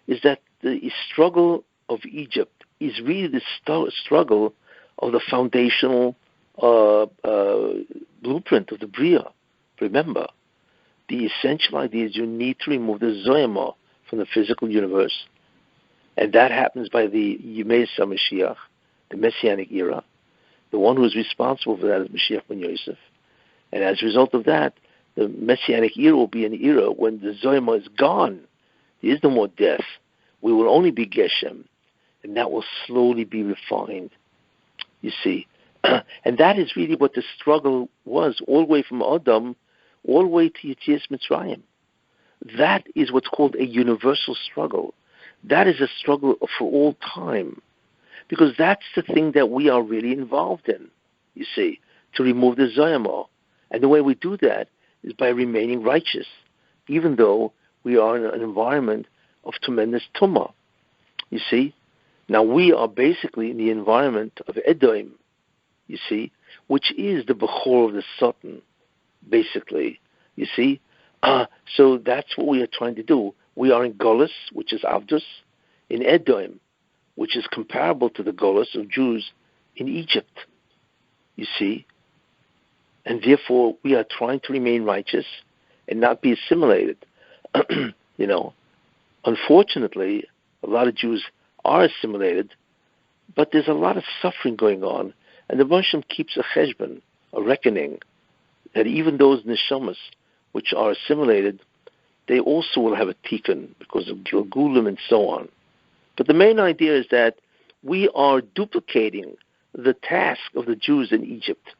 is that the struggle of Egypt is really the struggle of the foundational blueprint of the Bria. Remember, the essential idea is you need to remove the Zoyama from the physical universe. And that happens by the Yemei Mashiach, the Messianic era. The one who is responsible for that is Mashiach ben Yosef. And as a result of that, the Messianic era will be an era when the Zoyama is gone. There is no more death. We will only be Geshem. And that will slowly be refined, you see. And that is really what the struggle was, all the way from Adam, all the way to Yetzias Mitzrayim. That is what's called a universal struggle. That is a struggle for all time. Because that's the thing that we are really involved in, you see, to remove the Zoyama. And the way we do that is by remaining righteous, even though we are in an environment of tremendous tumah, you see. Now we are basically in the environment of Edom, you see, which is the Bechor of the Satan, basically, you see. So that's what we are trying to do. We are in Golus, which is Avdus, in Edom, which is comparable to the Golus of Jews in Egypt, you see. And therefore, we are trying to remain righteous and not be assimilated. You know, unfortunately, a lot of Jews are assimilated, but there's a lot of suffering going on. And the Moshe keeps a cheshbon, a reckoning, that even those neshamas which are assimilated, they also will have a tikkun because of Gilgulim and so on. But the main idea is that we are duplicating the task of the Jews in Egypt.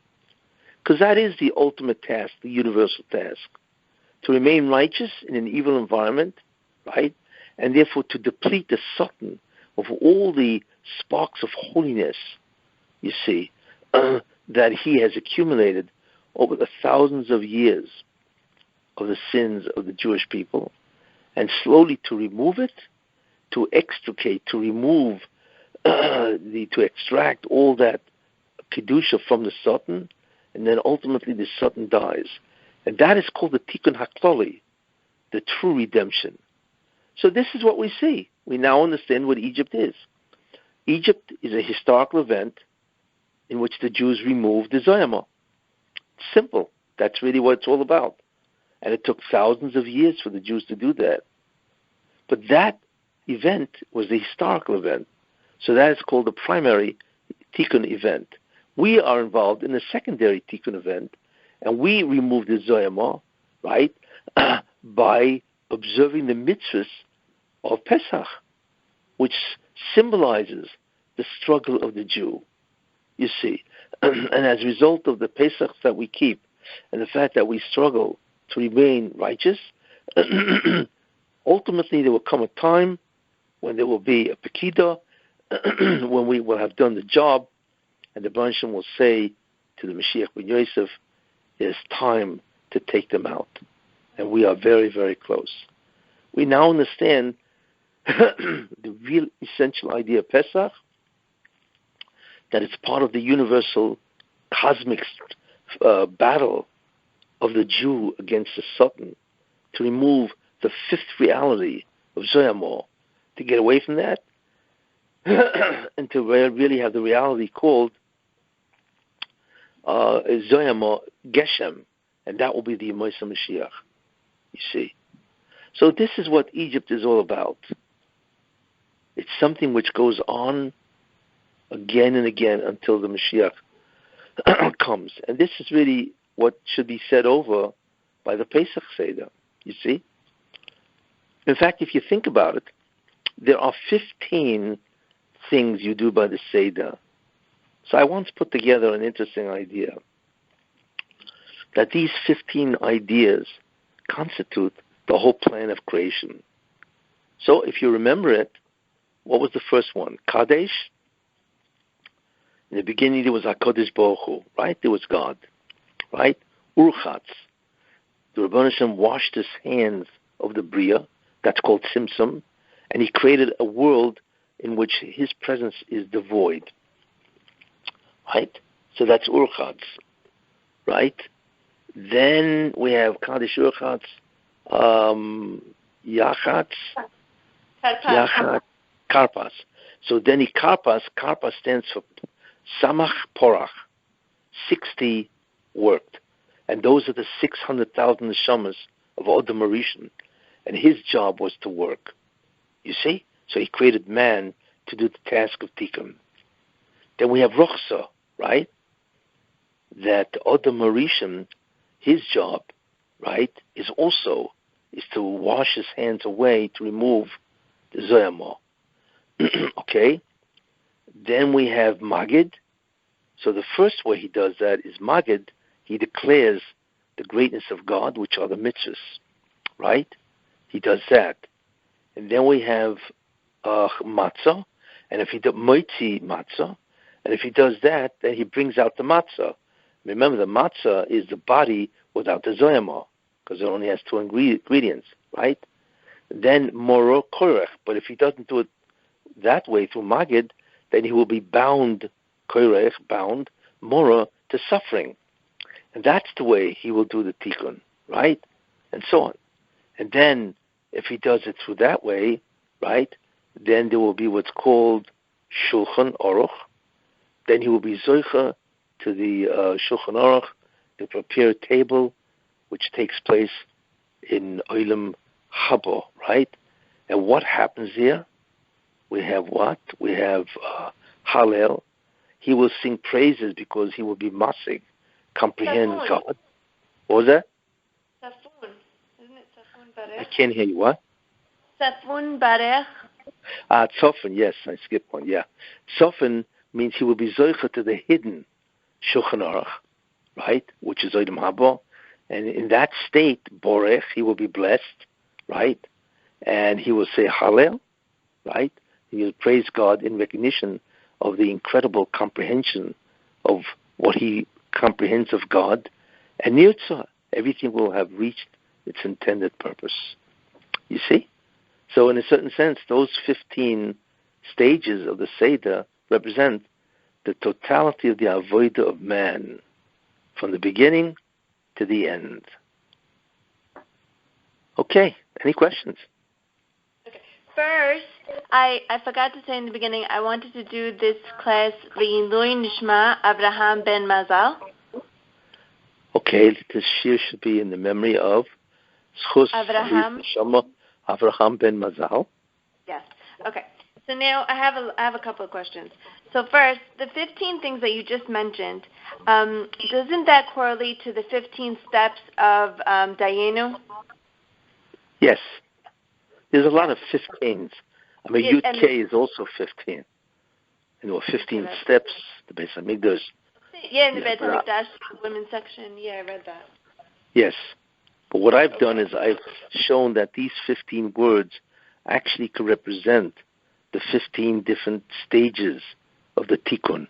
Because that is the ultimate task, the universal task. To remain righteous in an evil environment, right? And therefore to deplete the Satan of all the sparks of holiness, you see, that he has accumulated over the thousands of years of the sins of the Jewish people, and slowly to remove it, to extricate, to remove, to extract all that kedusha from the Satan, and then ultimately the Satan dies. And that is called the tikkun haklali, the true redemption. So this is what we see. We now understand what Egypt is. Egypt is a historical event in which the Jews removed the Zoyama. Simple. That's really what it's all about. And it took thousands of years for the Jews to do that. But that event was the historical event. So that is called the primary tikkun event. We are involved in the secondary tikkun event, and we remove the Zoyama, right, by observing the mitzvahs of Pesach, which symbolizes the struggle of the Jew, you see. And as a result of the Pesach that we keep, and the fact that we struggle to remain righteous, ultimately there will come a time when there will be a Pekida, when we will have done the job, and the Banshim will say to the Mashiach ben Yosef, it's time to take them out. And we are very, very close. We now understand the real essential idea of Pesach, that it's part of the universal cosmic battle of the Jew against the Satan, to remove the fifth reality of Zoyama, to get away from that, and to really have the reality called Zoyama Geshem, and that will be the Yemei Mashiach, you see. So this is what Egypt is all about. It's something which goes on again and again until the Mashiach comes. And this is really what should be said over by the Pesach Seder, you see. In fact, if you think about it, there are 15 things you do by the Seder. So I once put together an interesting idea, that these 15 ideas constitute the whole plan of creation. So if you remember it, what was the first one? Kadesh. In the beginning there was HaKadosh Baruch Hu, right? There was God, right? Urchatz. The Rebbeinu Shem washed his hands of the Bria, that's called Tzimtzum, and he created a world in which his presence is devoid. Right? So that's Urchatz. Right? Then we have Kadesh Urchatz, Yachatz, Karpas. So then he Karpas stands for Samach Porach, 60 worked. And those are the 600,000 neshamas of Odom Rishon. And his job was to work. You see? So he created man to do the task of tikkun. Then we have Rochsa, right? That Odom Rishon, his job, right, is to wash his hands away to remove the Zoyamo. Okay? Then we have Magid. So the first way he does that is Magid. He declares the greatness of God, which are the mitzvahs, right? He does that. And then we have Matzah. And if he does Moitzi Matzah, and if he does that, then he brings out the Matzah. Remember, the Matzah is the body without the Zoyama, because it only has two ingredients, right? Then Moro Korech. But if he doesn't do it that way through Magid, then he will be bound, Korech, bound, Moro, to suffering. And that's the way he will do the tikkun, right? And so on. And then, if he does it through that way, right, then there will be what's called Shulchan Aruch. Then he will be Zoicha to the Shulchan Aruch, the prepared table, which takes place in Olam Haba, right? And what happens there? We have what? We have Hallel. He will sing praises because he will be masig, comprehend Safun. God. What was that? Safun. Isn't it Safun Barech? I can't hear you. What? Safun Barech. Tzofan, yes, I skipped one, yeah. Tzofan means he will be zoicha to the hidden Shulchan Aruch, right, which is Olam Haba. And in that state, Borech, he will be blessed, right? And he will say Hallel, right? He will praise God in recognition of the incredible comprehension of what he comprehends of God. And Nirtzah, everything will have reached its intended purpose. You see? So in a certain sense, those 15 stages of the Seder represent the totality of the avodah of man, from the beginning to the end. Okay, any questions? Okay. First, I forgot to say in the beginning, I wanted to do this class, Le'ilui Nishma Avraham ben Mazal. Okay, this shiur should be in the memory of Schus Avraham ben Mazal. Yes. Okay. So now I have a couple of questions. So first, the 15 things that you just mentioned, doesn't that correlate to the 15 steps of Dayenu? Yes. There's a lot of 15s. I mean, Yud K is also 15. And there were 15 steps, the Beis HaMikdash. Yeah, in the Beis HaMikdash, women's section. Yeah, I read that. Yes. But what I've done is I've shown that these 15 words actually could represent the 15 different stages of the tikkun.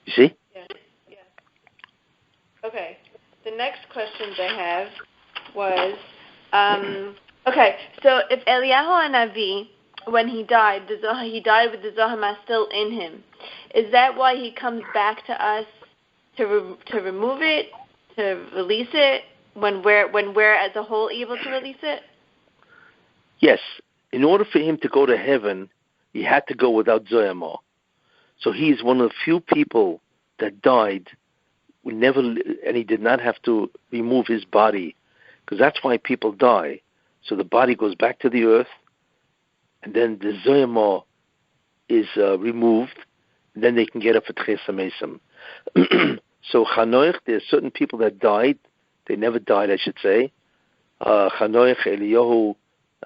You see? Yeah. Okay. The next questions I have was, okay, so if Eliyahu Hanavi, when he died, he died with the Zohama still in him. Is that why he comes back to us to remove it, to release it, when we're as a whole able to release it? Yes. In order for him to go to heaven, he had to go without Zoyama. So he is one of the few people that died, and he did not have to remove his body, because that's why people die. So the body goes back to the earth, and then the Zoyama is removed, and then they can get up at Ches HaMesim. So Chanoich, there are certain people that died. They never died, I should say. Chanoich, Eliyahu,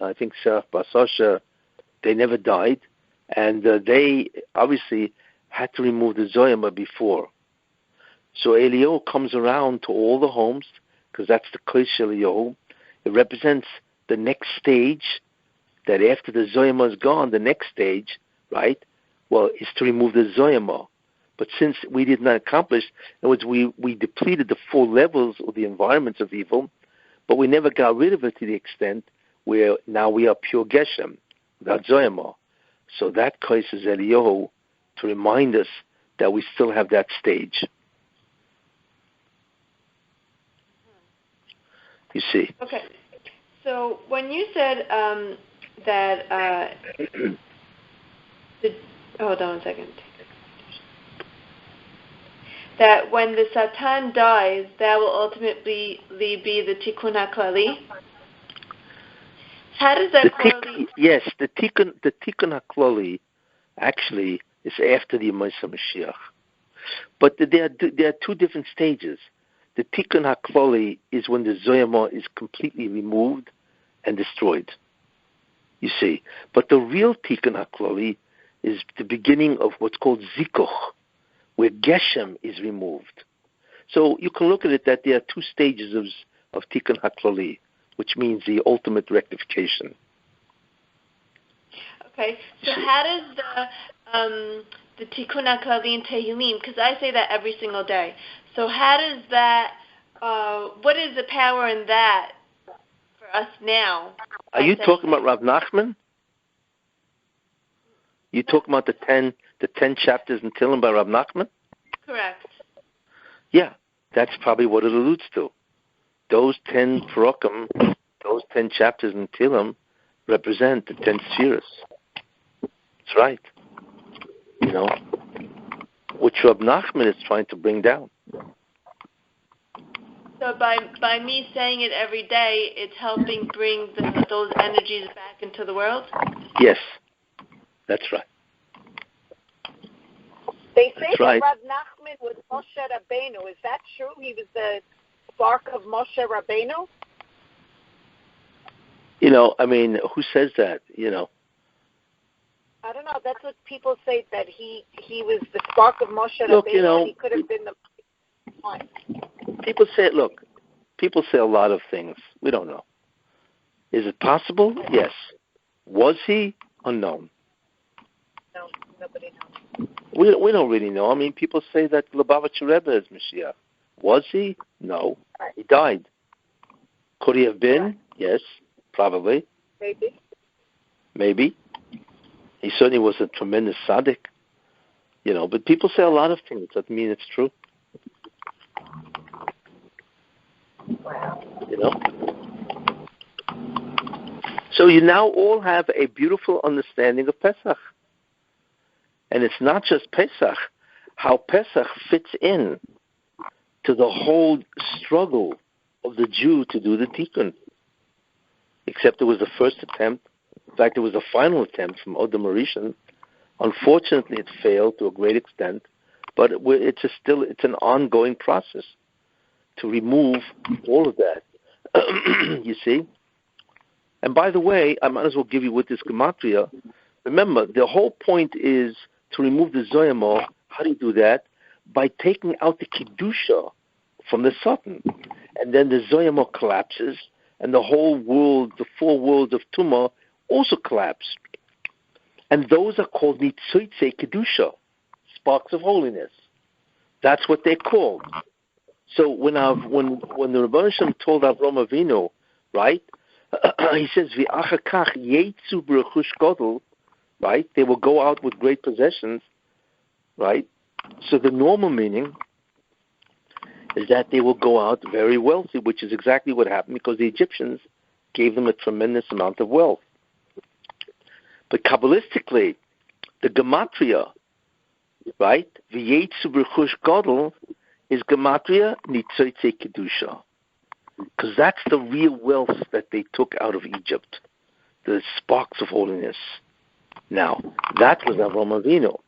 I think Sarah Basasha, they never died. And they obviously had to remove the Zoyama before. So Eliyahu comes around to all the homes, because that's the Kodesh Eliyahu. It represents the next stage, that after the Zoyama is gone, the next stage, right, well, is to remove the Zoyama. But since we did not accomplish, in other words, we depleted the 4 levels of the environments of evil, but we never got rid of it to the extent where now we are pure Geshem, without Zoyama. So that causes Eliyahu to remind us that we still have that stage. You see? Okay. So when you said that hold on a second. That when the Satan dies, that will ultimately be the tikkun haklali. How does that correlate? Yes, the tikkun haklali actually is after the Yemais HaMashiach. But there are two different stages. The tikkun haklali is when the zoyama is completely removed and destroyed. You see, but the real tikkun haklali is the beginning of what's called zikuch, where Geshem is removed. So you can look at it that there are two stages of tikkun haklali, which means the ultimate rectification. Okay, so how does the tikkun haklali in Tehillim, because I say that every single day, so how does that, what is the power in that for us now? Are you talking about Rav Nachman? You talking about the 10 chapters in Tehillim by Rav Nachman? Correct. Yeah, that's probably what it alludes to. Those 10 parokim, those 10 chapters in Tehillim represent the 10 spheres. That's right. You know, which Rav Nachman is trying to bring down. So by me saying it every day, it's helping bring those energies back into the world? Yes, that's right. They say that Rav Nachman was Moshe Rabbeinu. Is that true? He was the spark of Moshe Rabbeinu? You know, I mean, who says that, you know? I don't know. That's what people say, that he was the spark of Moshe Look, Rabbeinu. You know, and he could have been the one. People say a lot of things. We don't know. Is it possible? Yes. Was he? Unknown. No, nobody knows. We don't really know. I mean, people say that Lubavitcher Rebbe is Mashiach. Was he? No. Right. He died. Could he have been? Right. Yes, probably. Maybe. He certainly was a tremendous tzaddik. You know, but people say a lot of things. Doesn't mean it's true. You know? So you now all have a beautiful understanding of Pesach. And it's not just Pesach, how Pesach fits in to the whole struggle of the Jew to do the tikkun. Except it was the first attempt. In fact, it was the final attempt from Odom Rishon. Unfortunately, it failed to a great extent, but it's an ongoing process to remove all of that. You see? And by the way, I might as well give you with this gematria. Remember, the whole point is to remove the zoyama. How do you do that? By taking out the kedusha from the Satan. And then the zoyama collapses, and the whole world, the four worlds of Tumah, also collapse. And those are called nitzotzei kedusha, sparks of holiness. That's what they're called. So when the Rebbeinu Shem told Avram Avinu, right, he says, "V'achar kach yetzu b'rechush gadol," right? They will go out with great possessions, right? So the normal meaning is that they will go out very wealthy, which is exactly what happened because the Egyptians gave them a tremendous amount of wealth. But Kabbalistically, the gematria, right, v'yetzu b'rechush gadol, is gematria nitzotzei kedusha, because that's the real wealth that they took out of Egypt, the sparks of holiness. Now, that was Avram Avinu.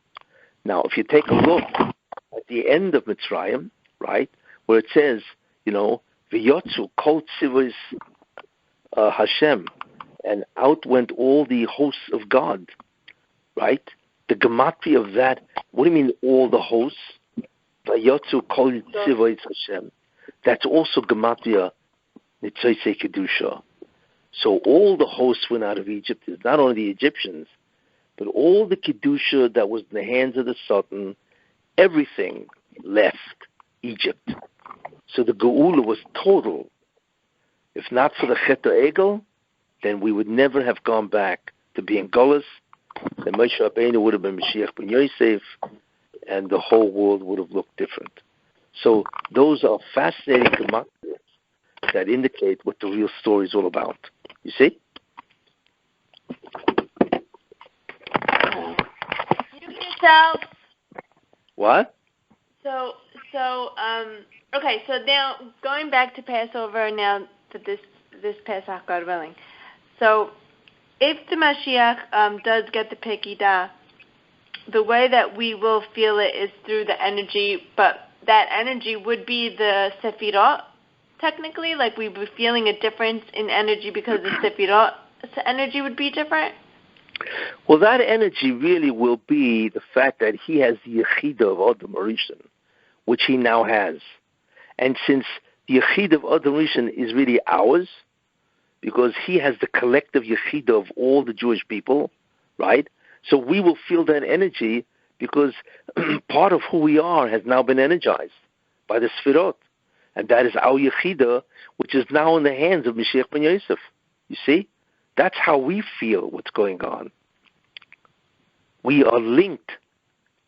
Now, if you take a look at the end of Mitzrayim, right, where it says, you know, v'yotzu kol tzivos Hashem, and out went all the hosts of God, right? The gematria of that, what do you mean all the hosts? V'yotzu kol tzivos Hashem. That's also gematria nitzotzei kedusha. So all the hosts went out of Egypt. It's not only the Egyptians, but all the kedusha that was in the hands of the Sultan, everything left Egypt. So the geula was total. If not for the Chet Egel, then we would never have gone back to being Golas. Then Moshe Rabbeinu would have been Mashiach ben Yosef, and the whole world would have looked different. So those are fascinating gematrias that indicate what the real story is all about. You see? You yourself. What? Okay, so now going back to Passover now that this Pesach, God willing. So if the Mashiach does get the Pekidah, the way that we will feel it is through the energy, but that energy would be the Sefirot, technically? Like we'd be feeling a difference in energy because the Sefirot energy would be different? Well, that energy really will be the fact that he has the Yechida of Adam Rishon, which he now has. And since the Yechida of Adam Rishon is really ours, because he has the collective Yechida of all the Jewish people, right? So we will feel that energy because part of who we are has now been energized by the Sfirot. And that is our Yechida, which is now in the hands of Mashiach ben Yosef. You see? That's how we feel what's going on. We are linked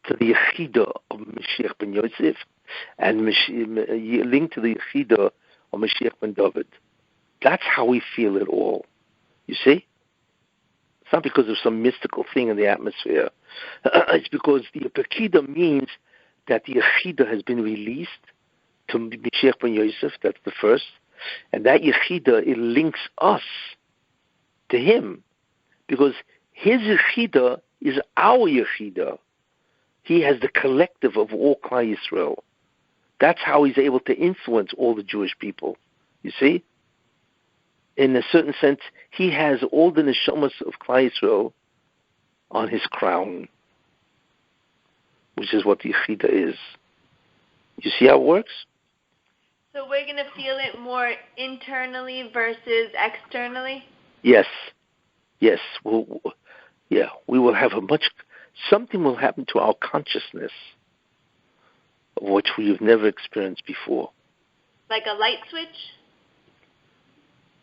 to the Yechida of Mashiach ben Yosef and linked to the Yechida of Mashiach ben David. That's how we feel it all. You see? It's not because of some mystical thing in the atmosphere. It's because the Pekida means that the Yechida has been released to Mashiach ben Yosef. That's the first. And that Yechida, it links us to him. Because his Yechida is our Yechida. He has the collective of all Klal Yisrael. That's how he's able to influence all the Jewish people. You see? In a certain sense, he has all the neshamas of Klal Yisrael on his crown, which is what the Yechida is. You see how it works? So we're going to feel it more internally versus externally? Yes. Yes. We will have something will happen to our consciousness of which we've never experienced before. Like a light switch?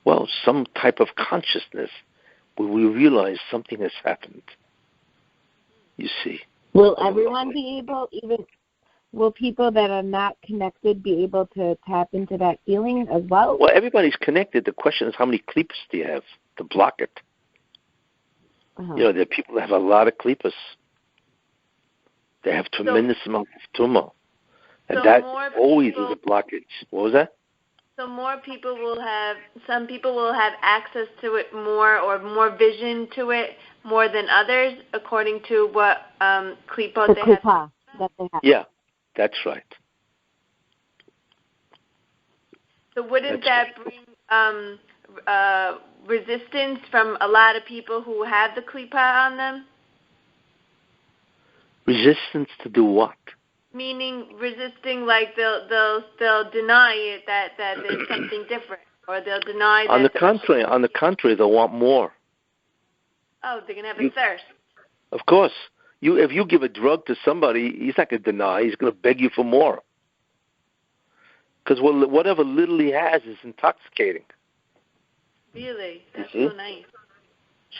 Well, some type of consciousness where we realize something has happened. You see. Will everyone be able, will people that are not connected be able to tap into that feeling as well? Well, everybody's connected. The question is how many klipas do you have to block it? Uh-huh. You know, there are people that have a lot of klipas. They have tremendous amount of tumah. And that always is a blockage. What was that? So some people will have access to it more or more vision to it more than others according to what klipot they have. That they have. Yeah, that's right. So wouldn't that bring resistance from a lot of people who have the klipa on them? Resistance to do what? Meaning resisting, like they'll deny it that there's something different, or they'll deny that. On the contrary, they'll want more. Oh, they're gonna have a thirst. Of course, if you give a drug to somebody, he's not gonna deny. He's gonna beg you for more. Because whatever little he has is intoxicating. Really, that's so nice.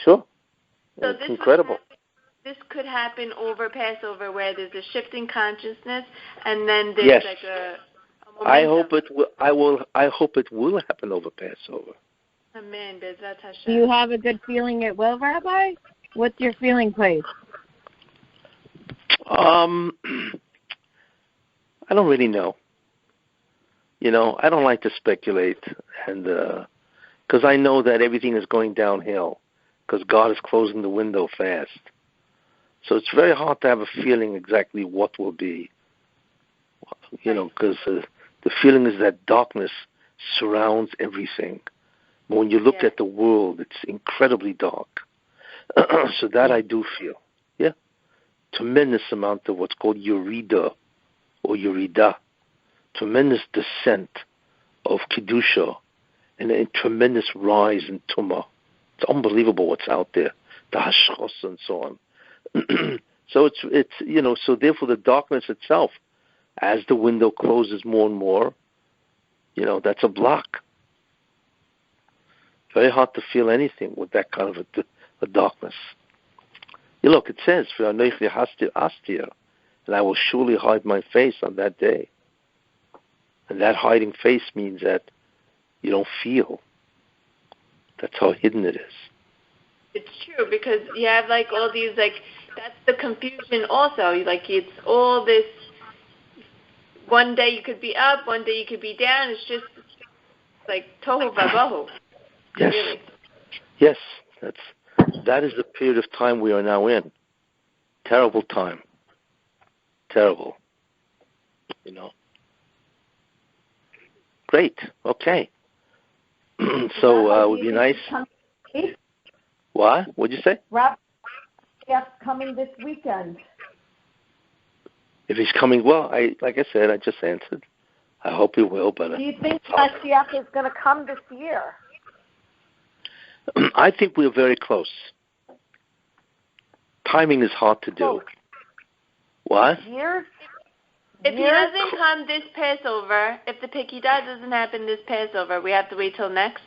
Sure, so it's incredible. This could happen over Passover, where there's a shift in consciousness, and then there's like a momentum. I hope it will happen over Passover. Amen. Bezrat Hashem. Do you have a good feeling it will, Rabbi? What's your feeling, please? I don't really know. You know, I don't like to speculate, and because I know that everything is going downhill, because God is closing the window fast. So it's very hard to have a feeling exactly what will be. You know, because the feeling is that darkness surrounds everything. But when you look at the world, it's incredibly dark. So that I do feel. Yeah. Tremendous amount of what's called Yurida or Yurida. Tremendous descent of Kedusha and a tremendous rise in Tumah. It's unbelievable what's out there. The Hashkafa and so on. So it's you know, so therefore the darkness itself, as the window closes more and more, you know, that's a block. very hard to feel anything with that kind of a darkness. You look, it says, and I will surely hide my face on that day. And that hiding face means that you don't feel. That's how hidden it is. It's true, because you have like all these, like, that's the confusion also. Like, it's all this, one day you could be up, one day you could be down. It's just like tohu vabohu. Yes. Really. Yes, that is the period of time we are now in. Terrible time. Terrible. You know. Great. Okay. So it would be nice. What? What'd you say? Rabbi, yes, coming this weekend. If he's coming, well, like I said, I just answered. I hope he will, but do you think Mashiach is going to come this year? I think we're very close. Timing is hard to do. What? Years? If he doesn't come this Passover, if the Pekidah doesn't happen this Passover, we have to wait till next?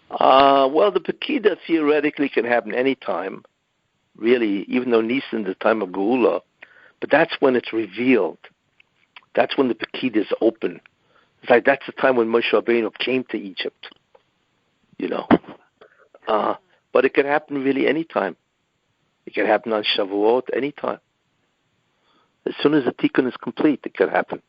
Well, the Pekidah theoretically can happen any time, really, even though Nisan is the time of Geula. But that's when it's revealed. That's when the Pekidah is open. It's like that's the time when Moshe Rabbeinu came to Egypt. You know. But it can happen really any time. It can happen on Shavuot any time. As soon as the tikkun is complete, it can happen.